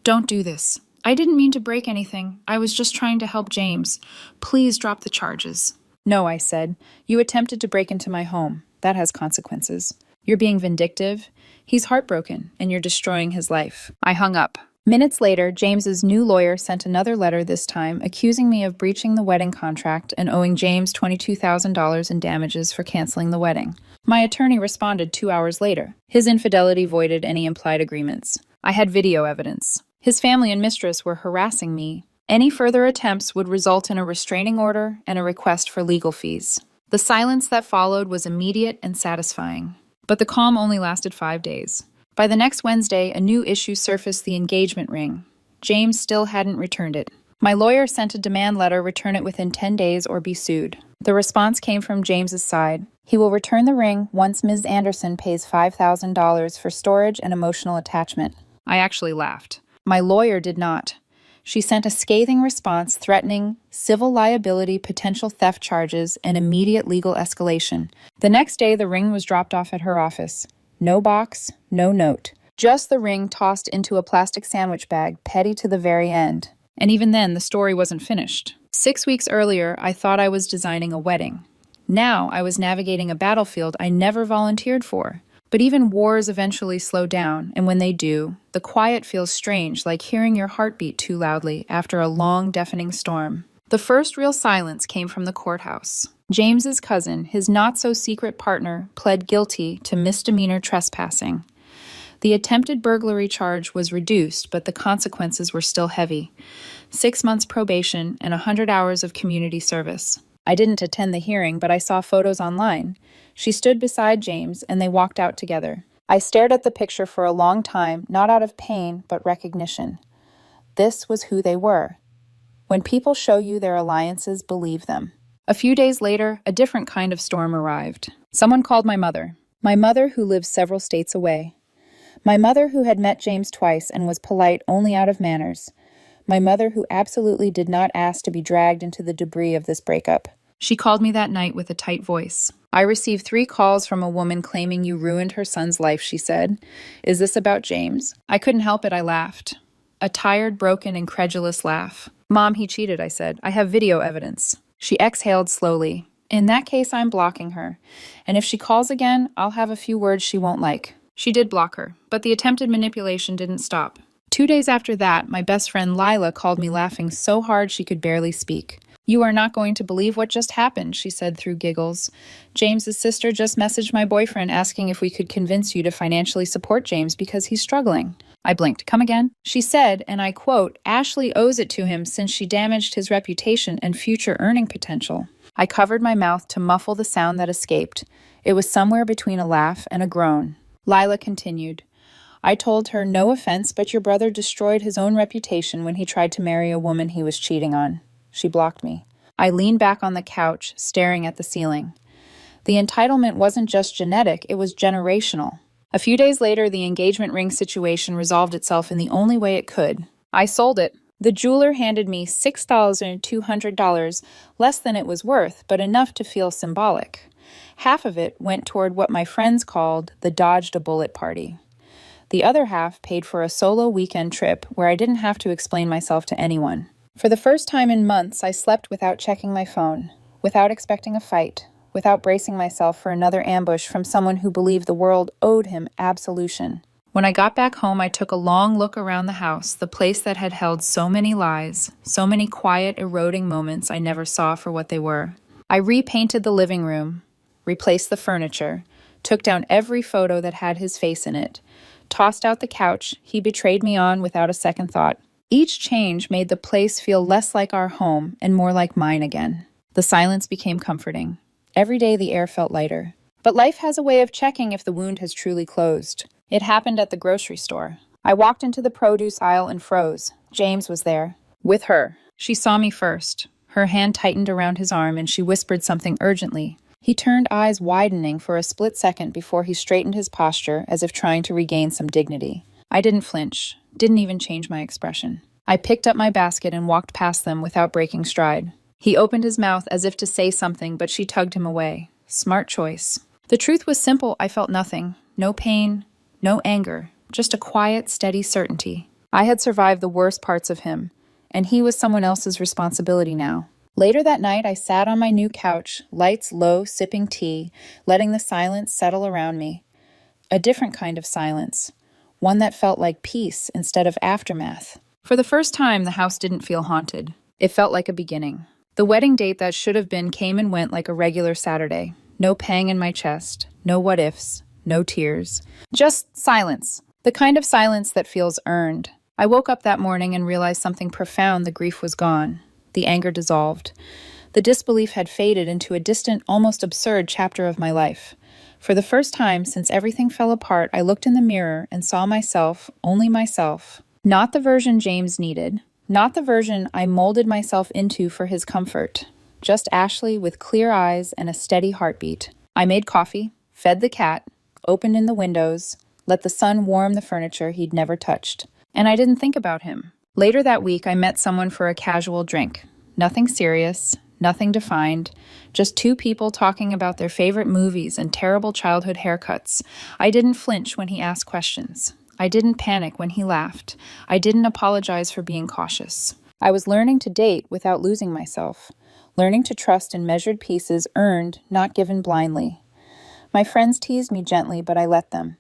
"Don't do this. I didn't mean to break anything. I was just trying to help James. Please drop the charges." "No," I said. "You attempted to break into my home. That has consequences. You're being vindictive. He's heartbroken, and you're destroying his life." I hung up. Minutes later, James's new lawyer sent another letter, this time accusing me of breaching the wedding contract and owing James $22,000 in damages for canceling the wedding. My attorney responded 2 hours later. His infidelity voided any implied agreements. I had video evidence. His family and mistress were harassing me Any further attempts would result in a restraining order and a request for legal fees. The silence that followed was immediate and satisfying. But the calm only lasted 5 days. By the next Wednesday, a new issue surfaced: the engagement ring. James still hadn't returned it. My lawyer sent a demand letter: return it within 10 days or be sued. The response came from James's side. He will return the ring once Ms. Anderson pays $5,000 for storage and emotional attachment. I actually laughed. My lawyer did not. She sent a scathing response threatening civil liability, potential theft charges, and immediate legal escalation. The next day, the ring was dropped off at her office. No box, no note. Just the ring tossed into a plastic sandwich bag, petty to the very end. And even then, the story wasn't finished. 6 weeks earlier, I thought I was designing a wedding. Now, I was navigating a battlefield I never volunteered for. But even wars eventually slow down, and when they do, the quiet feels strange, like hearing your heartbeat too loudly after a long, deafening storm. The first real silence came from the courthouse. James's cousin, his not-so-secret partner, pled guilty to misdemeanor trespassing. The attempted burglary charge was reduced, but the consequences were still heavy. 6 months probation and 100 hours of community service. I didn't attend the hearing, but I saw photos online. She stood beside James, and they walked out together. I stared at the picture for a long time, not out of pain, but recognition. This was who they were. When people show you their alliances, believe them. A few days later, a different kind of storm arrived. Someone called my mother who lives several states away. My mother who had met James twice and was polite only out of manners. My mother who absolutely did not ask to be dragged into the debris of this breakup. She called me that night with a tight voice. I received 3 calls from a woman claiming you ruined her son's life, she said. Is this about James? I couldn't help it, I laughed. A tired, broken, incredulous laugh. Mom, he cheated, I said. I have video evidence. She exhaled slowly. In that case, I'm blocking her. And if she calls again, I'll have a few words she won't like. She did block her, but the attempted manipulation didn't stop. 2 days after that, my best friend Lila called me laughing so hard she could barely speak. You are not going to believe what just happened, she said through giggles. James's sister just messaged my boyfriend asking if we could convince you to financially support James because he's struggling. I blinked. Come again? She said, and I quote, Ashley owes it to him since she damaged his reputation and future earning potential. I covered my mouth to muffle the sound that escaped. It was somewhere between a laugh and a groan. Lila continued. I told her, no offense, but your brother destroyed his own reputation when he tried to marry a woman he was cheating on. She blocked me. I leaned back on the couch, staring at the ceiling. The entitlement wasn't just genetic, it was generational. A few days later, the engagement ring situation resolved itself in the only way it could. I sold it. The jeweler handed me $6,200, less than it was worth, but enough to feel symbolic. Half of it went toward what my friends called the dodged a bullet party. The other half paid for a solo weekend trip where I didn't have to explain myself to anyone. For the first time in months, I slept without checking my phone, without expecting a fight, without bracing myself for another ambush from someone who believed the world owed him absolution. When I got back home, I took a long look around the house, the place that had held so many lies, so many quiet, eroding moments I never saw for what they were. I repainted the living room, replaced the furniture, took down every photo that had his face in it, tossed out the couch he betrayed me on without a second thought. Each change made the place feel less like our home and more like mine again. The silence became comforting. Every day the air felt lighter. But life has a way of checking if the wound has truly closed. It happened at the grocery store. I walked into the produce aisle and froze. James was there. With her. She saw me first. Her hand tightened around his arm and she whispered something urgently. He turned, eyes widening for a split second before he straightened his posture as if trying to regain some dignity. I didn't flinch, didn't even change my expression. I picked up my basket and walked past them without breaking stride. He opened his mouth as if to say something, but she tugged him away. Smart choice. The truth was simple. I felt nothing. No pain, no anger, just a quiet, steady certainty. I had survived the worst parts of him, and he was someone else's responsibility now. Later that night, I sat on my new couch, lights low, sipping tea, letting the silence settle around me. A different kind of silence. One that felt like peace instead of aftermath. For the first time, the house didn't feel haunted. It felt like a beginning. The wedding date that should have been came and went like a regular Saturday. No pang in my chest, no what-ifs, no tears. Just silence. The kind of silence that feels earned. I woke up that morning and realized something profound. The grief was gone. The anger dissolved. The disbelief had faded into a distant, almost absurd chapter of my life. For the first time since everything fell apart, I looked in the mirror and saw myself, only myself. Not the version James needed. Not the version I molded myself into for his comfort. Just Ashley with clear eyes and a steady heartbeat. I made coffee, fed the cat, opened in the windows, let the sun warm the furniture he'd never touched. And I didn't think about him. Later that week, I met someone for a casual drink. Nothing serious, nothing defined, just two people talking about their favorite movies and terrible childhood haircuts. I didn't flinch when he asked questions. I didn't panic when he laughed. I didn't apologize for being cautious. I was learning to date without losing myself, learning to trust in measured pieces earned, not given blindly. My friends teased me gently, but I let them.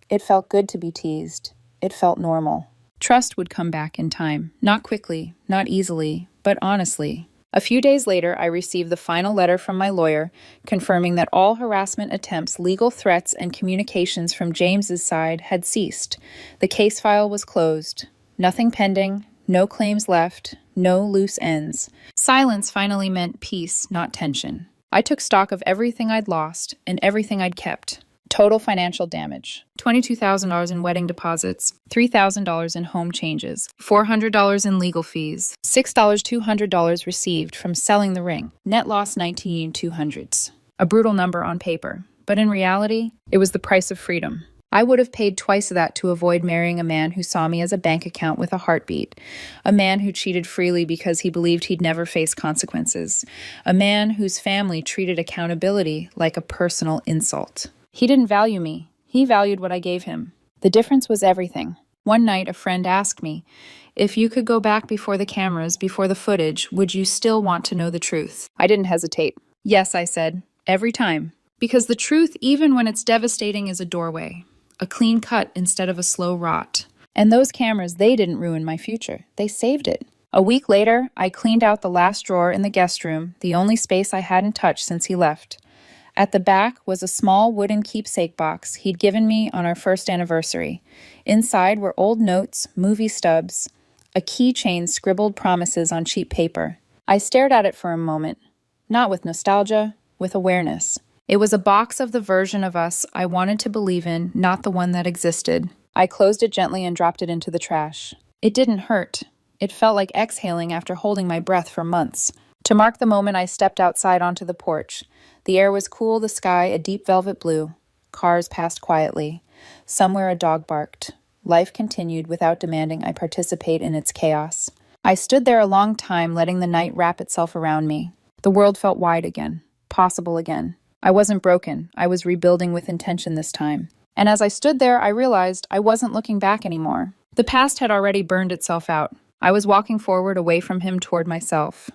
It felt good to be teased. It felt normal. Trust would come back in time, not quickly, not easily, but honestly. A few days later, I received the final letter from my lawyer confirming that all harassment attempts, legal threats, and communications from James's side had ceased. The case file was closed. Nothing pending, no claims left, no loose ends. Silence finally meant peace, not tension. I took stock of everything I'd lost and everything I'd kept. Total financial damage: $22,000 in wedding deposits, $3,000 in home changes, $400 in legal fees, $6,200 received from selling the ring. Net loss $19,200. A brutal number on paper, but in reality, it was the price of freedom. I would have paid twice that to avoid marrying a man who saw me as a bank account with a heartbeat. A man who cheated freely because he believed he'd never face consequences. A man whose family treated accountability like a personal insult. He didn't value me. He valued what I gave him. The difference was everything. One night, a friend asked me, if you could go back before the cameras, before the footage, would you still want to know the truth? I didn't hesitate. Yes, I said. Every time. Because the truth, even when it's devastating, is a doorway. A clean cut instead of a slow rot. And those cameras, they didn't ruin my future. They saved it. A week later, I cleaned out the last drawer in the guest room, the only space I hadn't touched since he left. At the back was a small wooden keepsake box he'd given me on our first anniversary. Inside were old notes, movie stubs, a keychain scribbled promises on cheap paper. I stared at it for a moment, not with nostalgia, with awareness. It was a box of the version of us I wanted to believe in, not the one that existed. I closed it gently and dropped it into the trash. It didn't hurt. It felt like exhaling after holding my breath for months. To mark the moment, I stepped outside onto the porch. The air was cool, the sky a deep velvet blue. Cars passed quietly. Somewhere a dog barked. Life continued without demanding I participate in its chaos. I stood there a long time, letting the night wrap itself around me. The world felt wide again, possible again. I wasn't broken. I was rebuilding with intention this time. And as I stood there, I realized I wasn't looking back anymore. The past had already burned itself out. I was walking forward away from him toward myself.